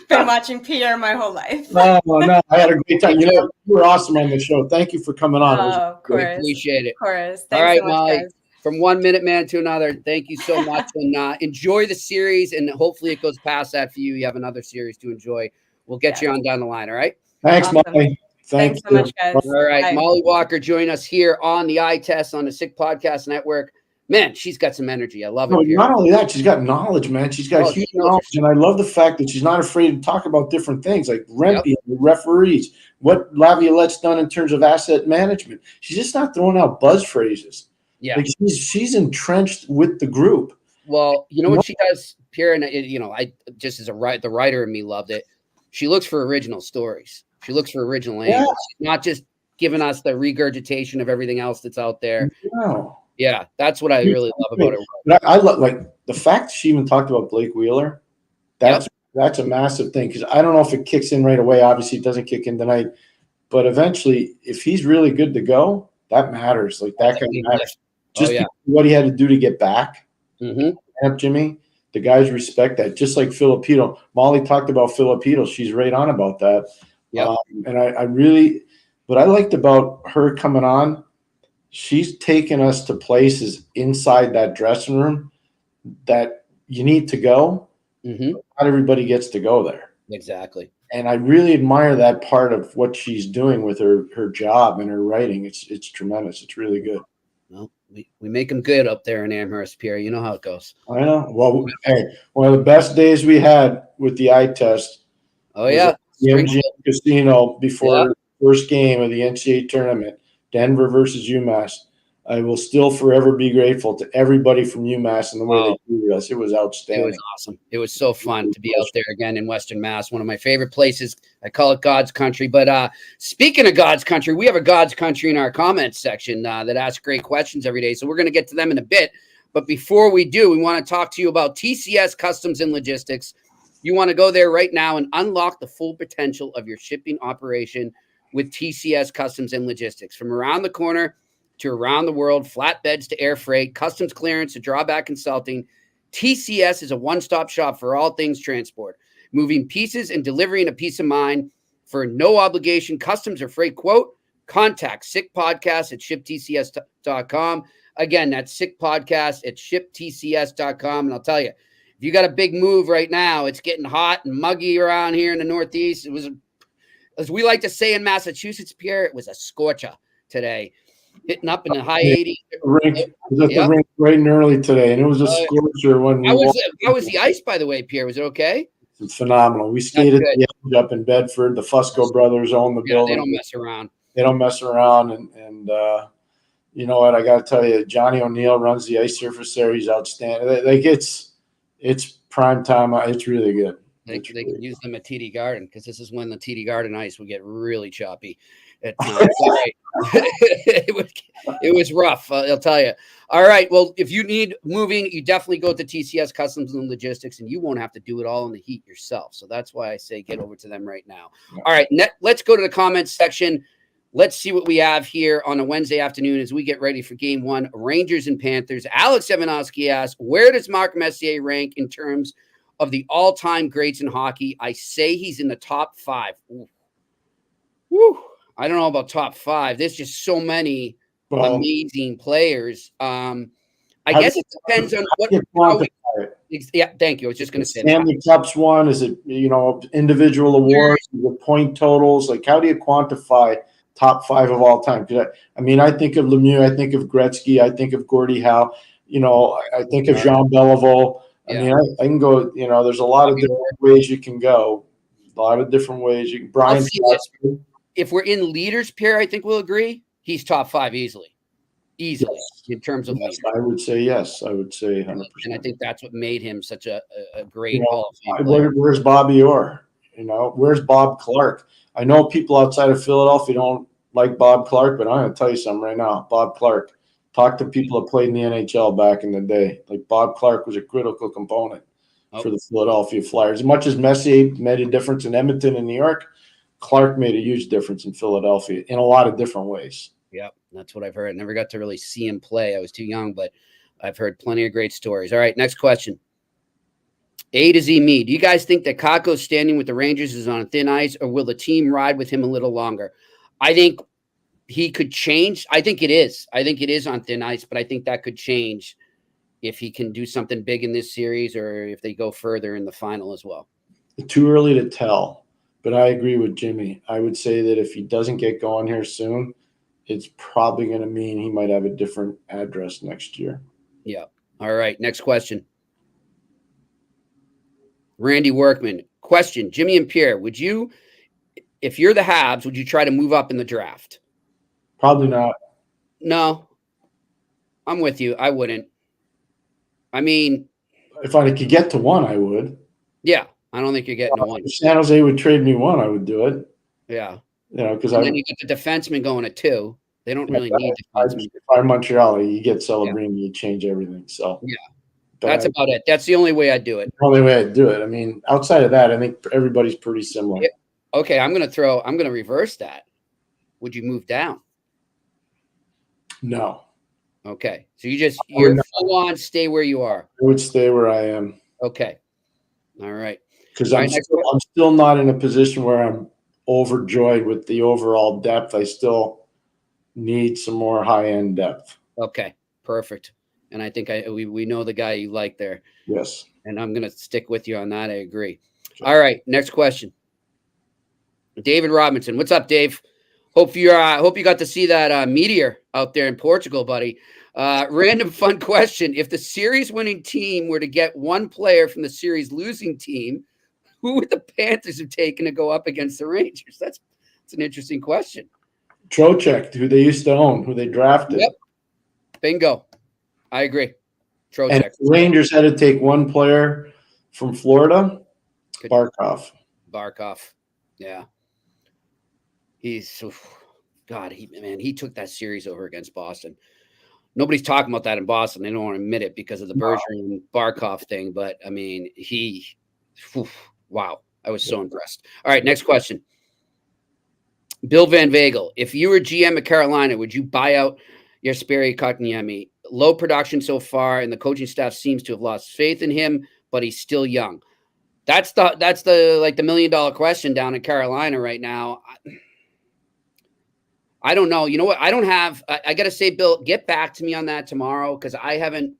Been watching Pierre my whole life. No, I had a great time. You were awesome on the show. Thank you for coming on. Of course. We appreciate it. Of course. Thanks All right, so much, Mollie. guys. From 1 minute man to another, thank you so much. And enjoy the series, and hopefully it goes past that for you. You have another series to enjoy. We'll get you on down the line, all right? Thanks, Awesome. Mollie. Thanks so much, guys. All right, Bye. Mollie Walker, join us here on the Eye Test on the Sick Podcast Network. Man, she's got some energy. I love it. Not only that, she's got knowledge, man. She's got huge knowledge, and I love the fact that she's not afraid to talk about different things like Rempe, the referees, what Laviolette's done in terms of asset management. She's just not throwing out buzz phrases. Yeah, like she's entrenched with the group. Well, you know what she does, Pierre, and I just as the writer in me loved it. She looks for original stories. She looks for original angles. She's not just giving us the regurgitation of everything else that's out there. No. Yeah, that's what I really love about her. But I love the fact she even talked about Blake Wheeler. That's a massive thing, because I don't know if it kicks in right away. Obviously, it doesn't kick in tonight, but eventually, if he's really good to go, that matters. Like that kind of matters. Just what he had to do to get back. Mm-hmm. Jimmy, the guys respect that. Just like Filipino. Mollie talked about Filipino. She's right on about that. Yeah. And I really, what I liked about her coming on, she's taken us to places inside that dressing room that you need to go. Mm-hmm. Not everybody gets to go there. Exactly. And I really admire that part of what she's doing with her job and her writing. It's tremendous. It's really good. Well, we make them good up there in Amherst, Pierre. You know how it goes. I know. Well, hey, one of the best days we had with the eye test. Oh, yeah. The MGM Casino before the first game of the NCAA tournament, Denver versus UMass. I will still forever be grateful to everybody from UMass and the way they treated us. It was outstanding. It was awesome. It was so fun to be out there again in Western Mass. One of my favorite places. I call it God's country. But speaking of God's country, we have a God's country in our comments section that asks great questions every day. So we're going to get to them in a bit. But before we do, we want to talk to you about TCS Customs and Logistics. You want to go there right now and unlock the full potential of your shipping operation with TCS Customs and Logistics. From around the corner to around the world, flatbeds to air freight, customs clearance to drawback consulting, TCS is a one-stop shop for all things transport, moving pieces and delivering a peace of mind for no obligation, customs or freight quote. Contact Sick Podcast at shiptcs.com. Again, that's Sick Podcast at shiptcs.com. And I'll tell you, if you got a big move right now, it's getting hot and muggy around here in the Northeast. It was, as we like to say in Massachusetts, Pierre, it was a scorcher today, hitting up in the high 80s. The rink bright and early today, and it was a scorcher when we How was the ice, by the way, Pierre? Was it okay? It's phenomenal. We skated the edge up in Bedford. The Fusco brothers own the building. They don't mess around. And you know what? I got to tell you, Johnny O'Neill runs the ice surface there. He's outstanding. Like it's prime time. It's really good. They can use them at TD Garden because this is when the TD Garden ice will get really choppy. It was rough, I'll tell you. All right. Well, if you need moving, you definitely go to TCS Customs and Logistics, and you won't have to do it all in the heat yourself. So that's why I say get over to them right now. All right. Let's go to the comments section. Let's see what we have here on a Wednesday afternoon as we get ready for game one, Rangers and Panthers. Alex Evanowski asks, where does Mark Messier rank in terms of the all-time greats in hockey? I say he's in the top 5. Ooh. Woo. I don't know about top 5. There's just so many amazing players. I guess it depends on what. Yeah, thank you. I was just going to say Stanley Cups won. Is it individual awards, the point totals? Like, how do you quantify top 5 of all time? Because I think of Lemieux, I think of Gretzky, I think of Gordie Howe. I think of Jean Beliveau. I can go. There's a lot of different ways you can go. A lot of different ways. Brian. If we're in leaders, Pierre, I think we'll agree he's top 5 easily yes. In terms of leaders. I would say yes. I would say 100%. And I think that's what made him such a great Hall of Fame player. Where's Bobby Orr? Where's Bob Clark? I know people outside of Philadelphia don't like Bob Clark, but I'm going to tell you something right now. Bob Clark. Talk to people that played in the NHL back in the day. Like, Bob Clark was a critical component for the Philadelphia Flyers. As much as Messier made a difference in Edmonton and New York, Clark made a huge difference in Philadelphia in a lot of different ways. Yeah, that's what I've heard. I never got to really see him play. I was too young, but I've heard plenty of great stories. All right, next question. A to Z me. Do you guys think that Kakko's standing with the Rangers is on thin ice, or will the team ride with him a little longer? I think he could change. I think it is. I think it is on thin ice, but I think that could change if he can do something big in this series or if they go further in the final as well. Too early to tell. But I agree with Jimmy. I would say that if he doesn't get going here soon, it's probably going to mean he might have a different address next year. Yeah. All right. Next question. Randy Workman. Question. Jimmy and Pierre, would you, if you're the Habs, would you try to move up in the draft? Probably not. No. I'm with you. I wouldn't. I mean. If I could get to 1, I would. Yeah. I don't think you're getting to 1. If San Jose would trade me 1, I would do it. Yeah. Because then you get the defenseman going at 2. They don't really need defensemen. If I'm Montreal, you get Celebrini, you change everything. So yeah, that's about it. That's the only way I'd do it. The only way I'd do it. I mean, outside of that, I think everybody's pretty similar. Yeah. Okay, I'm going to reverse that. Would you move down? No. Okay, so you're full on stay where you are. I would stay where I am. Okay. All right. Because I'm still not in a position where I'm overjoyed with the overall depth. I still need some more high-end depth. Okay, perfect. And I think we know the guy you like there. Yes. And I'm going to stick with you on that. I agree. Okay. All right, next question. David Robinson. What's up, Dave? Hope you got to see that meteor out there in Portugal, buddy. Random fun question. If the series winning team were to get one player from the series losing team, who would the Panthers have taken to go up against the Rangers? That's an interesting question. Trocheck, who they used to own, who they drafted. Yep. Bingo. I agree. Trocheck. And if the Rangers had to take one player from Florida, Barkov. Yeah. He took that series over against Boston. Nobody's talking about that in Boston. They don't want to admit it because of the Bergeron Barkov thing. But I mean, wow. I was so impressed. All right, next question. Bill Van Vagel. If you were GM at Carolina, would you buy out Jesperi Kotkaniemi. Low production so far, and the coaching staff seems to have lost faith in him, but he's still young. That's the like the $1 million question down in Carolina right now. I don't know. You know what? I don't have. I got to say, Bill, get back to me on that tomorrow because I haven't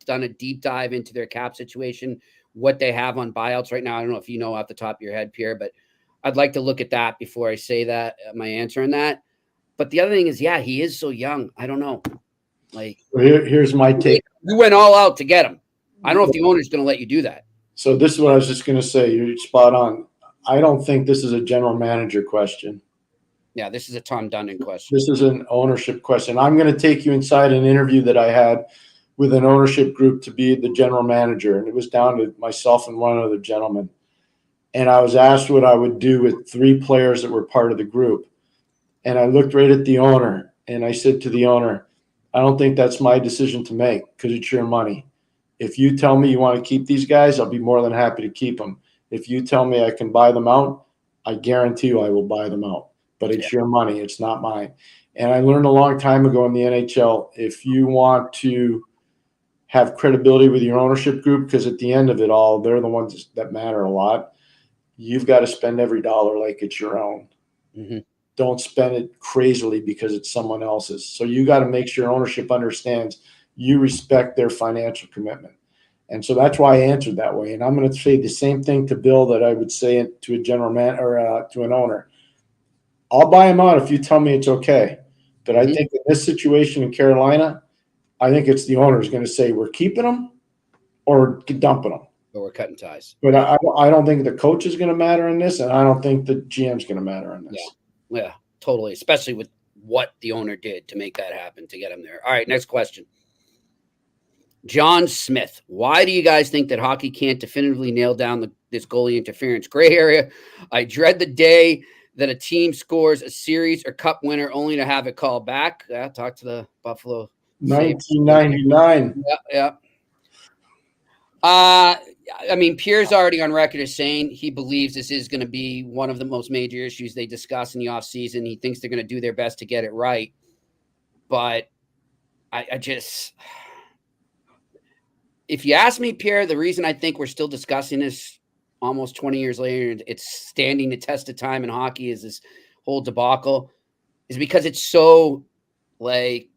done a deep dive into their cap situation, what they have on buyouts right now. I don't know if you know off the top of your head, Pierre, but I'd like to look at that before I say that my answer on that. But the other thing is, yeah, he is so young. I don't know. Like, here's my take. You went all out to get him. I don't know if the owner's going to let you do that. So this is what I was just going to say. You're spot on. I don't think this is a general manager question. Yeah, this is a Tom Dundon question. This is an ownership question. I'm going to take you inside an interview that I had with an ownership group to be the general manager, and it was down to myself and one other gentleman. And I was asked what I would do with 3 players that were part of the group. And I looked right at the owner, and I said to the owner, I don't think that's my decision to make because it's your money. If you tell me you want to keep these guys, I'll be more than happy to keep them. If you tell me I can buy them out, I guarantee you I will buy them out. But it's your money. It's not mine. And I learned a long time ago in the NHL, if you want to have credibility with your ownership group, because at the end of it all, they're the ones that matter a lot, you've got to spend every dollar like it's your own. Mm-hmm. Don't spend it crazily because it's someone else's. So you got to make sure ownership understands you respect their financial commitment. And so that's why I answered that way. And I'm going to say the same thing to Bill that I would say to a general man or to an owner. I'll buy him out if you tell me it's okay. But I think in this situation in Carolina, I think it's the owner is going to say we're keeping him or dumping him. Or we're cutting ties. But I don't think the coach is going to matter in this, and I don't think the GM is going to matter in this. Yeah, totally. Especially with what the owner did to make that happen, to get him there. All right, next question. John Smith. Why do you guys think that hockey can't definitively nail down this goalie interference gray area? I dread the day that a team scores a series or cup winner only to have it called back. Talk to the Buffalo. 1999. Yeah. I mean, Pierre's already on record as saying he believes this is going to be one of the most major issues they discuss in the offseason. He thinks they're going to do their best to get it right. But I just, if you ask me, Pierre, the reason I think we're still discussing this almost 20 years later, it's standing the test of time in hockey, is this whole debacle, is because it's so like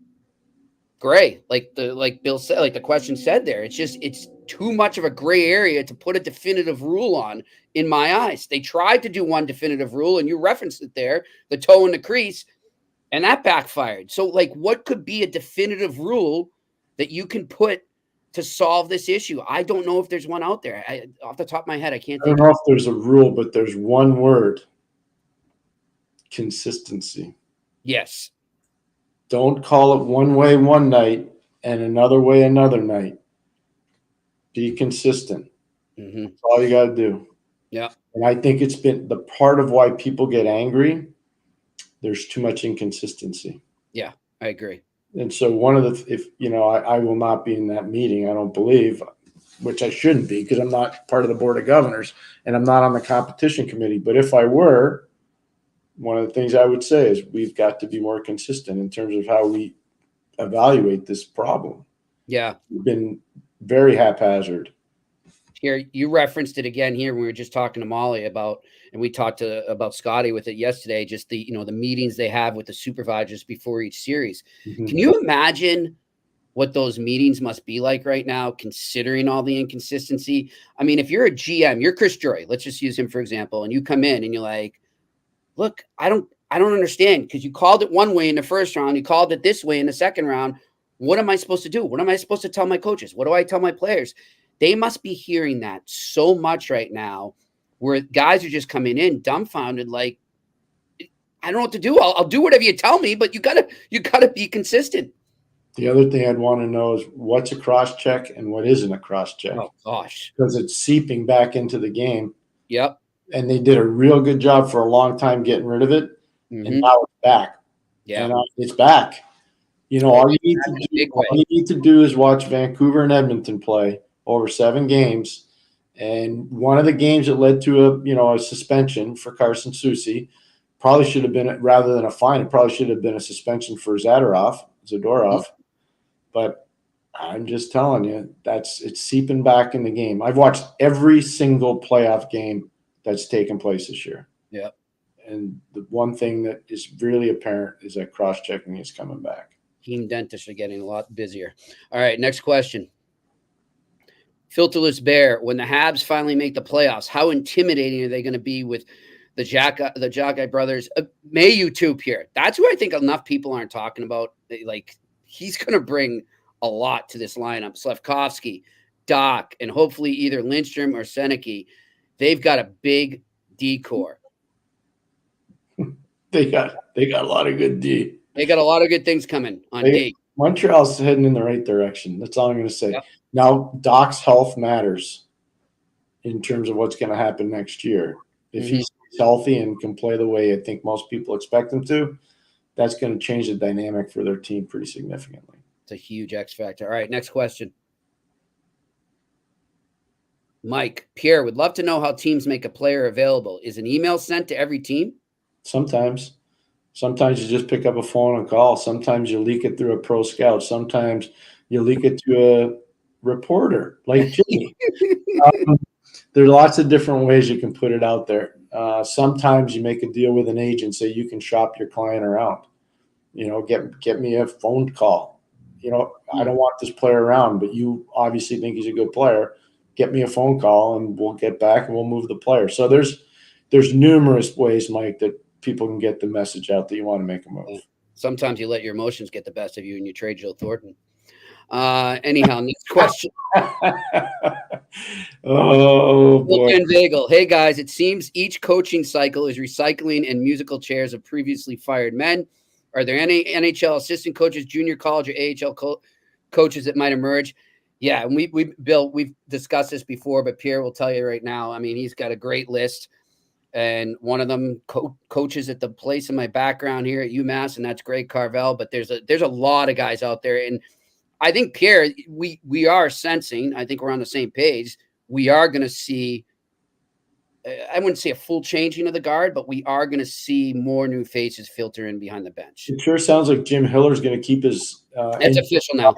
gray, like Bill said, like the question said there. It's too much of a gray area to put a definitive rule on, in my eyes. They tried to do one definitive rule, and you referenced it there, the toe in the crease, and that backfired. So, like, what could be a definitive rule that you can put to solve this issue? I don't know if there's one out there. Off the top of my head, I can't think. I don't know if there's a rule, but there's one word: consistency. Yes. Don't call it one way one night and another way another night. Be consistent. Mm-hmm. That's all you got to do. Yeah. And I think it's been the part of why people get angry. There's too much inconsistency. Yeah, I agree. And so I will not be in that meeting, I don't believe, which I shouldn't be because I'm not part of the board of governors and I'm not on the competition committee. But if I were, one of the things I would say is we've got to be more consistent in terms of how we evaluate this problem. Yeah. We've been very haphazard. Here, you referenced it again here. We were just talking to Mollie about, and we talked about Scotty with it yesterday, just the meetings they have with the supervisors before each series. Mm-hmm. Can you imagine what those meetings must be like right now, considering all the inconsistency? I mean, if you're a GM, you're Chris Drury, let's just use him for example, and you come in and you're like, look, I don't understand, because you called it one way in the first round, you called it this way in the second round. What am I supposed to do? What am I supposed to tell my coaches? What do I tell my players? They must be hearing that so much right now, where guys are just coming in dumbfounded, like, I don't know what to do. I'll do whatever you tell me, but you gotta be consistent. The other thing I'd want to know is what's a cross check and what isn't a cross check. Oh gosh, because it's seeping back into the game. Yep. And they did a real good job for a long time getting rid of it, and now it's back. Yeah, and it's back. All you need to do is watch Vancouver and Edmonton play over 7 games, and one of the games that led to a suspension for Carson Soucy probably should have been, rather than a fine, it probably should have been a suspension for Zadorov, Zadorov. But I'm just telling you, it's seeping back in the game. I've watched every single playoff game that's taken place this year. Yeah. And the one thing that is really apparent is that cross-checking is coming back. Team dentists are getting a lot busier. All right, next question. Filterless Bear, when the Habs finally make the playoffs, how intimidating are they going to be with the Jackeye brothers? May you too, Pierre. That's who I think enough people aren't talking about. Like, he's going to bring a lot to this lineup. Slafkovsky, Doc, and hopefully either Lindstrom or Seneke. They've got a big D core. They got a lot of good D. They got a lot of good things coming on D. Montreal's heading in the right direction. That's all I'm going to say. Yep. Now, Doc's health matters in terms of what's going to happen next year. If he's healthy and can play the way I think most people expect him to, that's going to change the dynamic for their team pretty significantly. It's a huge X factor. All right, next question. Mike, Pierre would love to know how teams make a player available. Is an email sent to every team? Sometimes you just pick up a phone and call. Sometimes you leak it through a pro scout. Sometimes you leak it to a reporter like Jimmy. There's lots of different ways you can put it out there. Sometimes you make a deal with an agent so you can shop your client around. Get me a phone call. I don't want this player around, but you obviously think he's a good player. Get me a phone call and we'll get back and we'll move the player. So there's numerous ways, Mike, that people can get the message out that you want to make a move. Sometimes you let your emotions get the best of you and you trade Joe Thornton. Anyhow, next question. Oh, boy. And Vagel. Hey, guys, it seems each coaching cycle is recycling and musical chairs of previously fired men. Are there any NHL assistant coaches, junior college or AHL coaches that might emerge? Yeah, and we've discussed this before, but Pierre will tell you right now. I mean, he's got a great list. And one of them coaches at the place in my background here at UMass, and that's Greg Carvel. But there's a lot of guys out there. And I think, Pierre, we are sensing, I think we're on the same page. We are going to see, I wouldn't say a full changing of the guard, but we are going to see more new faces filter in behind the bench. It sure sounds like Jim Hiller's going to keep his it's official now.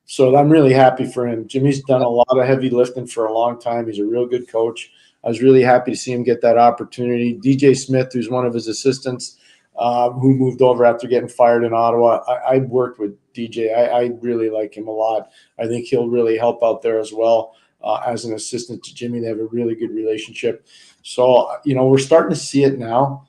So I'm really happy for him. Jimmy's done a lot of heavy lifting for a long time. He's a real good coach. I was really happy to see him get that opportunity. DJ Smith, who's one of his assistants, who moved over after getting fired in Ottawa. I worked with DJ. I really like him a lot. I think he'll really help out there as well as an assistant to Jimmy. They have a really good relationship. So, we're starting to see it now.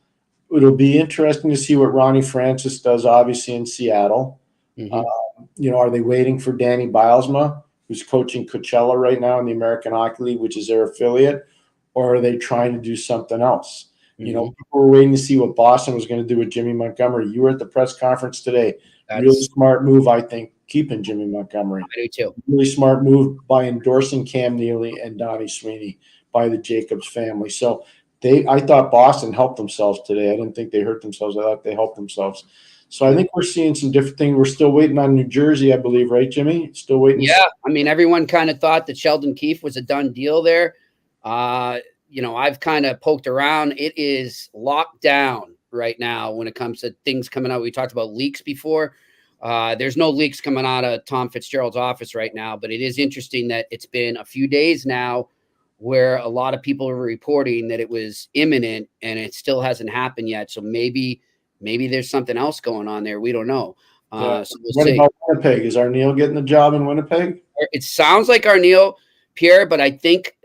It'll be interesting to see what Ronnie Francis does, obviously, in Seattle. Mm-hmm. Are they waiting for Danny Bilesma, who's coaching Coachella right now in the American Hockey League, which is their affiliate, or are they trying to do something else? Mm-hmm. People were waiting to see what Boston was going to do with Jimmy Montgomery. You were at the press conference today. Really smart move, I think, keeping Jimmy Montgomery. I do too. Really smart move by endorsing Cam Neely and Donnie Sweeney by the Jacobs family. So I thought Boston helped themselves today. I didn't think they hurt themselves. I thought they helped themselves. So I think we're seeing some different things. We're still waiting on New Jersey, I believe, right, Jimmy? Still waiting. Yeah, I mean, everyone kind of thought that Sheldon Keefe was a done deal there. I've kind of poked around. It is locked down right now when it comes to things coming out. We talked about leaks before. There's no leaks coming out of Tom Fitzgerald's office right now, but it is interesting that it's been a few days now where a lot of people are reporting that it was imminent and it still hasn't happened yet. So maybe there's something else going on there. We don't know. So we'll see. About Winnipeg? Is Arneal getting the job in Winnipeg? It sounds like Arneal, Pierre, but I think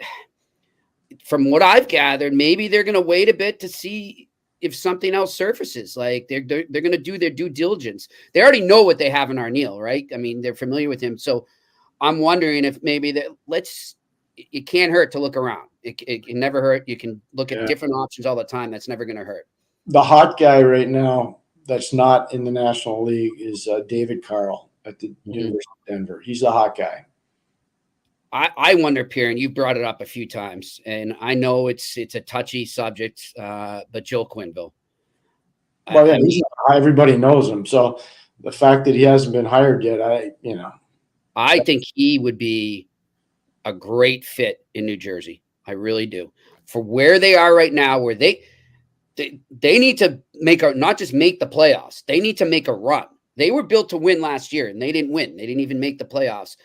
from what I've gathered, maybe they're going to wait a bit to see if something else surfaces. Like they're going to do their due diligence. They already know what they have in Arneal, right? I mean, they're familiar with him. So I'm wondering if maybe it can't hurt to look around. It can never hurt. You can look at different options all the time. That's never going to hurt. The hot guy right now that's not in the National League is David Carl at the University of Denver. He's the hot guy. I wonder, Pierre, and you've brought it up a few times, and I know it's a touchy subject, but Joel Quenneville. Well, yeah, everybody knows him. So the fact that he hasn't been hired yet, I think he would be a great fit in New Jersey. I really do. For where they are right now, they need to not just make the playoffs. They need to make a run. They were built to win last year, and they didn't win. They didn't even make the playoffs.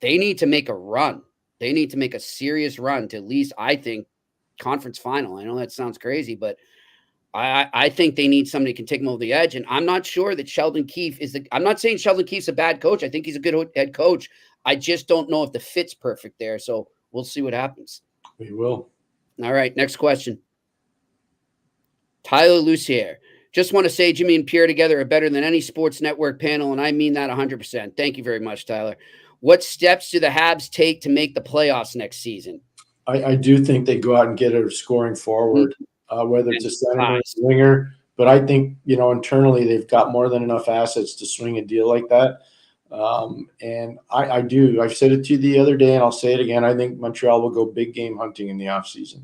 They need to make a run. They need to make a serious run to at least, I think, conference final. I know that sounds crazy, but I think they need somebody who can take them over the edge. And I'm not sure that Sheldon Keefe I'm not saying Sheldon Keefe's a bad coach. I think he's a good head coach. I just don't know if the fit's perfect there. So we'll see what happens. We will. All right. Next question. Tyler Lucier. Just want to say Jimmy and Pierre together are better than any sports network panel, and I mean that 100%. Thank you very much, Tyler. What steps do the Habs take to make the playoffs next season? I do think they go out and get a scoring forward, whether it's a center or a winger. But I think, internally they've got more than enough assets to swing a deal like that. And I do. I've said it to you the other day, and I'll say it again. I think Montreal will go big game hunting in the offseason.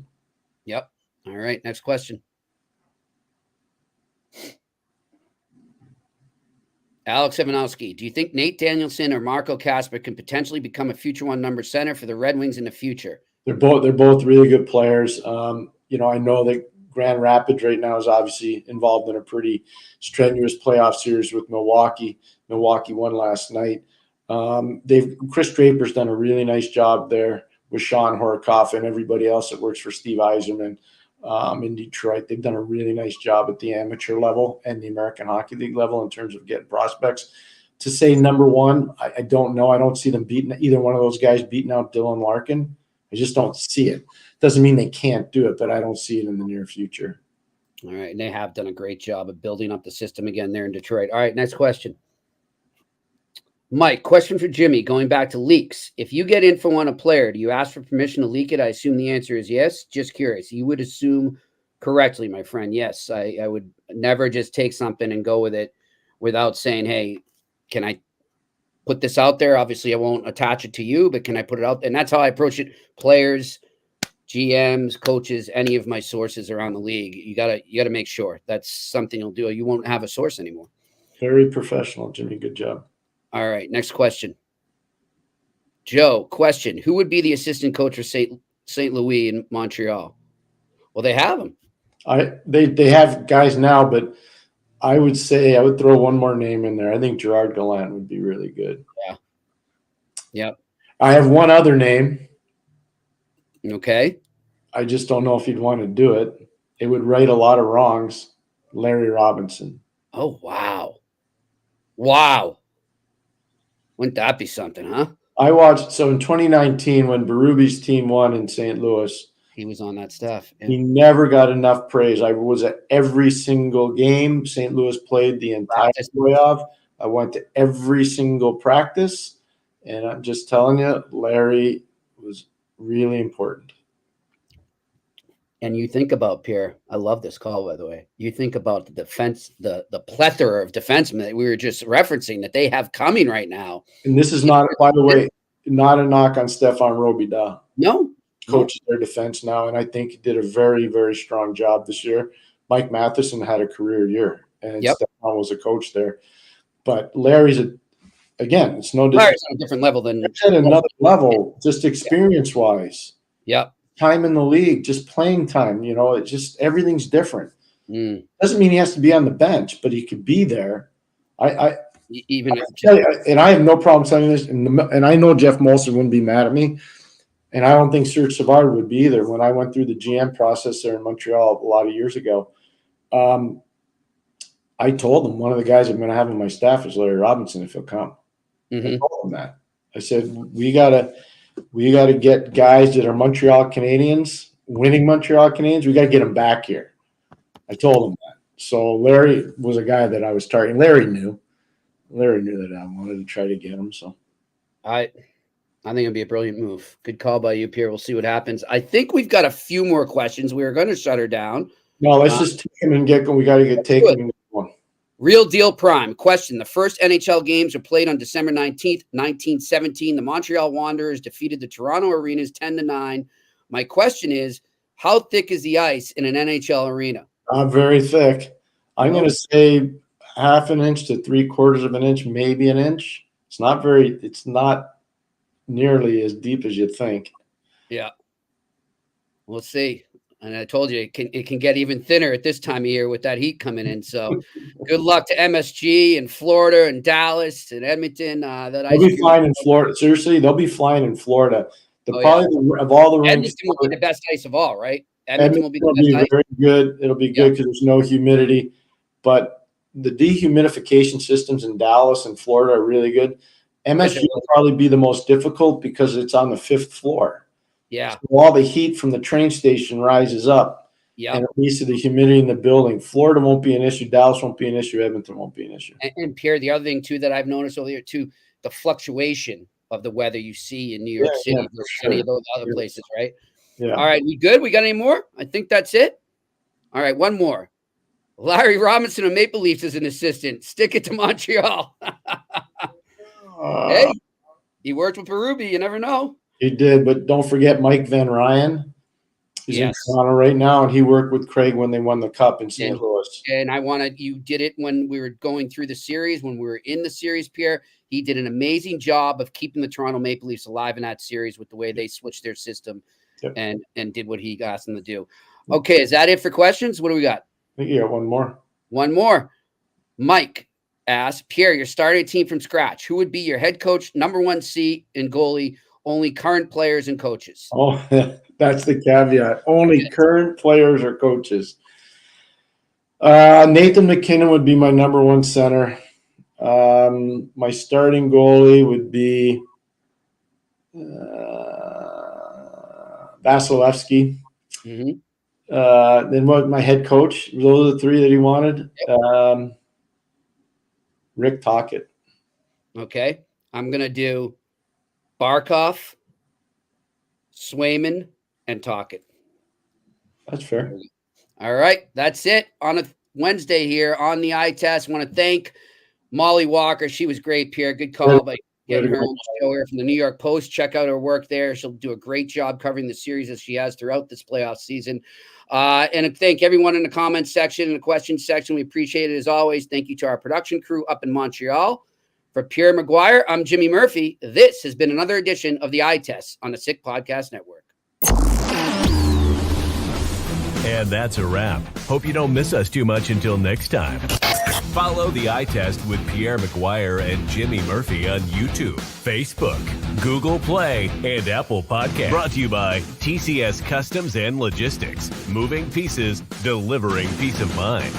Yep. All right. Next question. Alex Ivanowski, do you think Nate Danielson or Marco Kasper can potentially become a future 1 number center for the Red Wings in the future? They're both really good players. I know that Grand Rapids right now is obviously involved in a pretty strenuous playoff series with Milwaukee. Milwaukee won last night. Chris Draper's done a really nice job there with Sean Horikoff and everybody else that works for Steve Yzerman in Detroit. They've done a really nice job at the amateur level and the American Hockey League level in terms of getting prospects. To say number one, I don't know. I don't see them beating either one of those guys beating out Dylan Larkin. I just don't see it. Doesn't mean they can't do it, but I don't see it in the near future. All right. And they have done a great job of building up the system again there in Detroit. All right. Next question. Mike, question for Jimmy, going back to leaks. If you get info on a player, do you ask for permission to leak it? I assume the answer is yes. Just curious. You would assume correctly, my friend. Yes. I would never just take something and go with it without saying, hey, can I put this out there? Obviously, I won't attach it to you, but can I put it out? And that's how I approach it. Players, GMs, coaches, any of my sources around the league. You gotta make sure that's something you'll do. You won't have a source anymore. Very professional, Jimmy. Good job. All right, next question. Joe, question. Who would be the assistant coach for St. Louis in Montreal? Well, they have him. They have guys now, but I would say I would throw one more name in there. I think Gerard Gallant would be really good. Yeah. Yep. I have one other name. Okay. I just don't know if he'd want to do it. It would right a lot of wrongs. Larry Robinson. Oh, wow. Wow. Wouldn't that be something, huh? I watched. So in 2019, when Berube's team won in St. Louis, he was on that stuff. Yeah. He never got enough praise. I was at every single game St. Louis played the entire playoff. I went to every single practice. And I'm just telling you, Larry was really important. And you think about, Pierre, I love this call, by the way. You think about the defense, the plethora of defensemen that we were just referencing that they have coming right now. And this is not, by the way, not a knock on Stefan Robida. No. Coaches their defense now, and I think he did a very, very strong job this year. Mike Matheson had a career year, and Stefan was a coach there. But Larry's again, it's no different. Larry's on a different level than at another level, just experience-wise. Yep. Time in the league, just playing time. It's just everything's different. Doesn't mean he has to be on the bench, but he could be there. And I have no problem telling you this, and I know Jeff Molson wouldn't be mad at me. And I don't think Serge Savard would be either. When I went through the GM process there in Montreal a lot of years ago, I told him one of the guys I'm going to have on my staff is Larry Robinson if he'll come. I told him that. I said, we gotta get guys that are Montreal Canadiens, winning Montreal Canadiens. We got to get them back here. I told him that. So Larry was a guy that I was targeting. Larry knew that I wanted to try to get him. So I think it'd be a brilliant move. Good call by you, Pierre. We'll see what happens. I think we've got a few more questions. We were going to shut her down. No, let's just take him and get going. We got to get taken. Real Deal Prime. Question. The first NHL games were played on December 19th, 1917. The Montreal Wanderers defeated the Toronto Arenas 10-9. My question is, how thick is the ice in an NHL arena? Not very thick. I'm going to say half an inch to 3/4 of an inch, maybe an inch. It's not nearly as deep as you'd think. Yeah. We'll see. And I told you it can get even thinner at this time of year with that heat coming in. So good luck to MSG and Florida and Dallas and Edmonton. They'll be flying in Florida. Seriously, they'll be flying in Florida. Of all the rinks, Edmonton will be the best ice of all, right? Edmonton will be the best ice. Very good. It'll be good because there's no humidity. But the dehumidification systems in Dallas and Florida are really good. MSG will probably be the most difficult because it's on the 5th floor. Yeah. So all the heat from the train station rises up. Yeah. And it leads to the humidity in the building. Florida won't be an issue. Dallas won't be an issue. Edmonton won't be an issue. And Pierre, the other thing too that I've noticed over here too, the fluctuation of the weather you see in New York City versus any of those other places, right? Yeah. All right, we good? We got any more? I think that's it. All right, one more. Larry Robinson of Maple Leafs is an assistant. Stick it to Montreal. Hey, he worked with Berube. You never know. He did, but don't forget Mike Van Ryan. He's in Toronto right now, and he worked with Craig when they won the Cup in St. Louis. And you did it when we were going through the series, when we were in the series, Pierre. He did an amazing job of keeping the Toronto Maple Leafs alive in that series with the way they switched their system and did what he asked them to do. Okay, is that it for questions? What do we got? I think you got one more. One more. Mike asks, Pierre, you're starting a team from scratch. Who would be your head coach, number 1 seat, and goalie? Only current players and coaches. Oh, that's the caveat. Only current players or coaches. Nathan McKinnon would be my number 1 center. My starting goalie would be Vasilevsky. Mm-hmm. Then what? My head coach. Those are the 3 that he wanted. Yep. Rick Tocchet. Okay, I'm gonna do Barkov, Swayman, and Tocchet. That's fair. All right, that's it on a Wednesday here on the eye test. I want to thank Mollie Walker. She was great, Pierre. Good call by getting her on the show here from the New York Post. Check out her work there. She'll do a great job covering the series as she has throughout this playoff season. And thank everyone in the comments section and the questions section. We appreciate it as always. Thank you to our production crew up in Montreal. For Pierre McGuire, I'm Jimmy Murphy. This has been another edition of the Eye Test on the Sick Podcast Network. And that's a wrap. Hope you don't miss us too much until next time. Follow the Eye Test with Pierre McGuire and Jimmy Murphy on YouTube, Facebook, Google Play, and Apple Podcasts. Brought to you by TCS Customs and Logistics. Moving pieces, delivering peace of mind.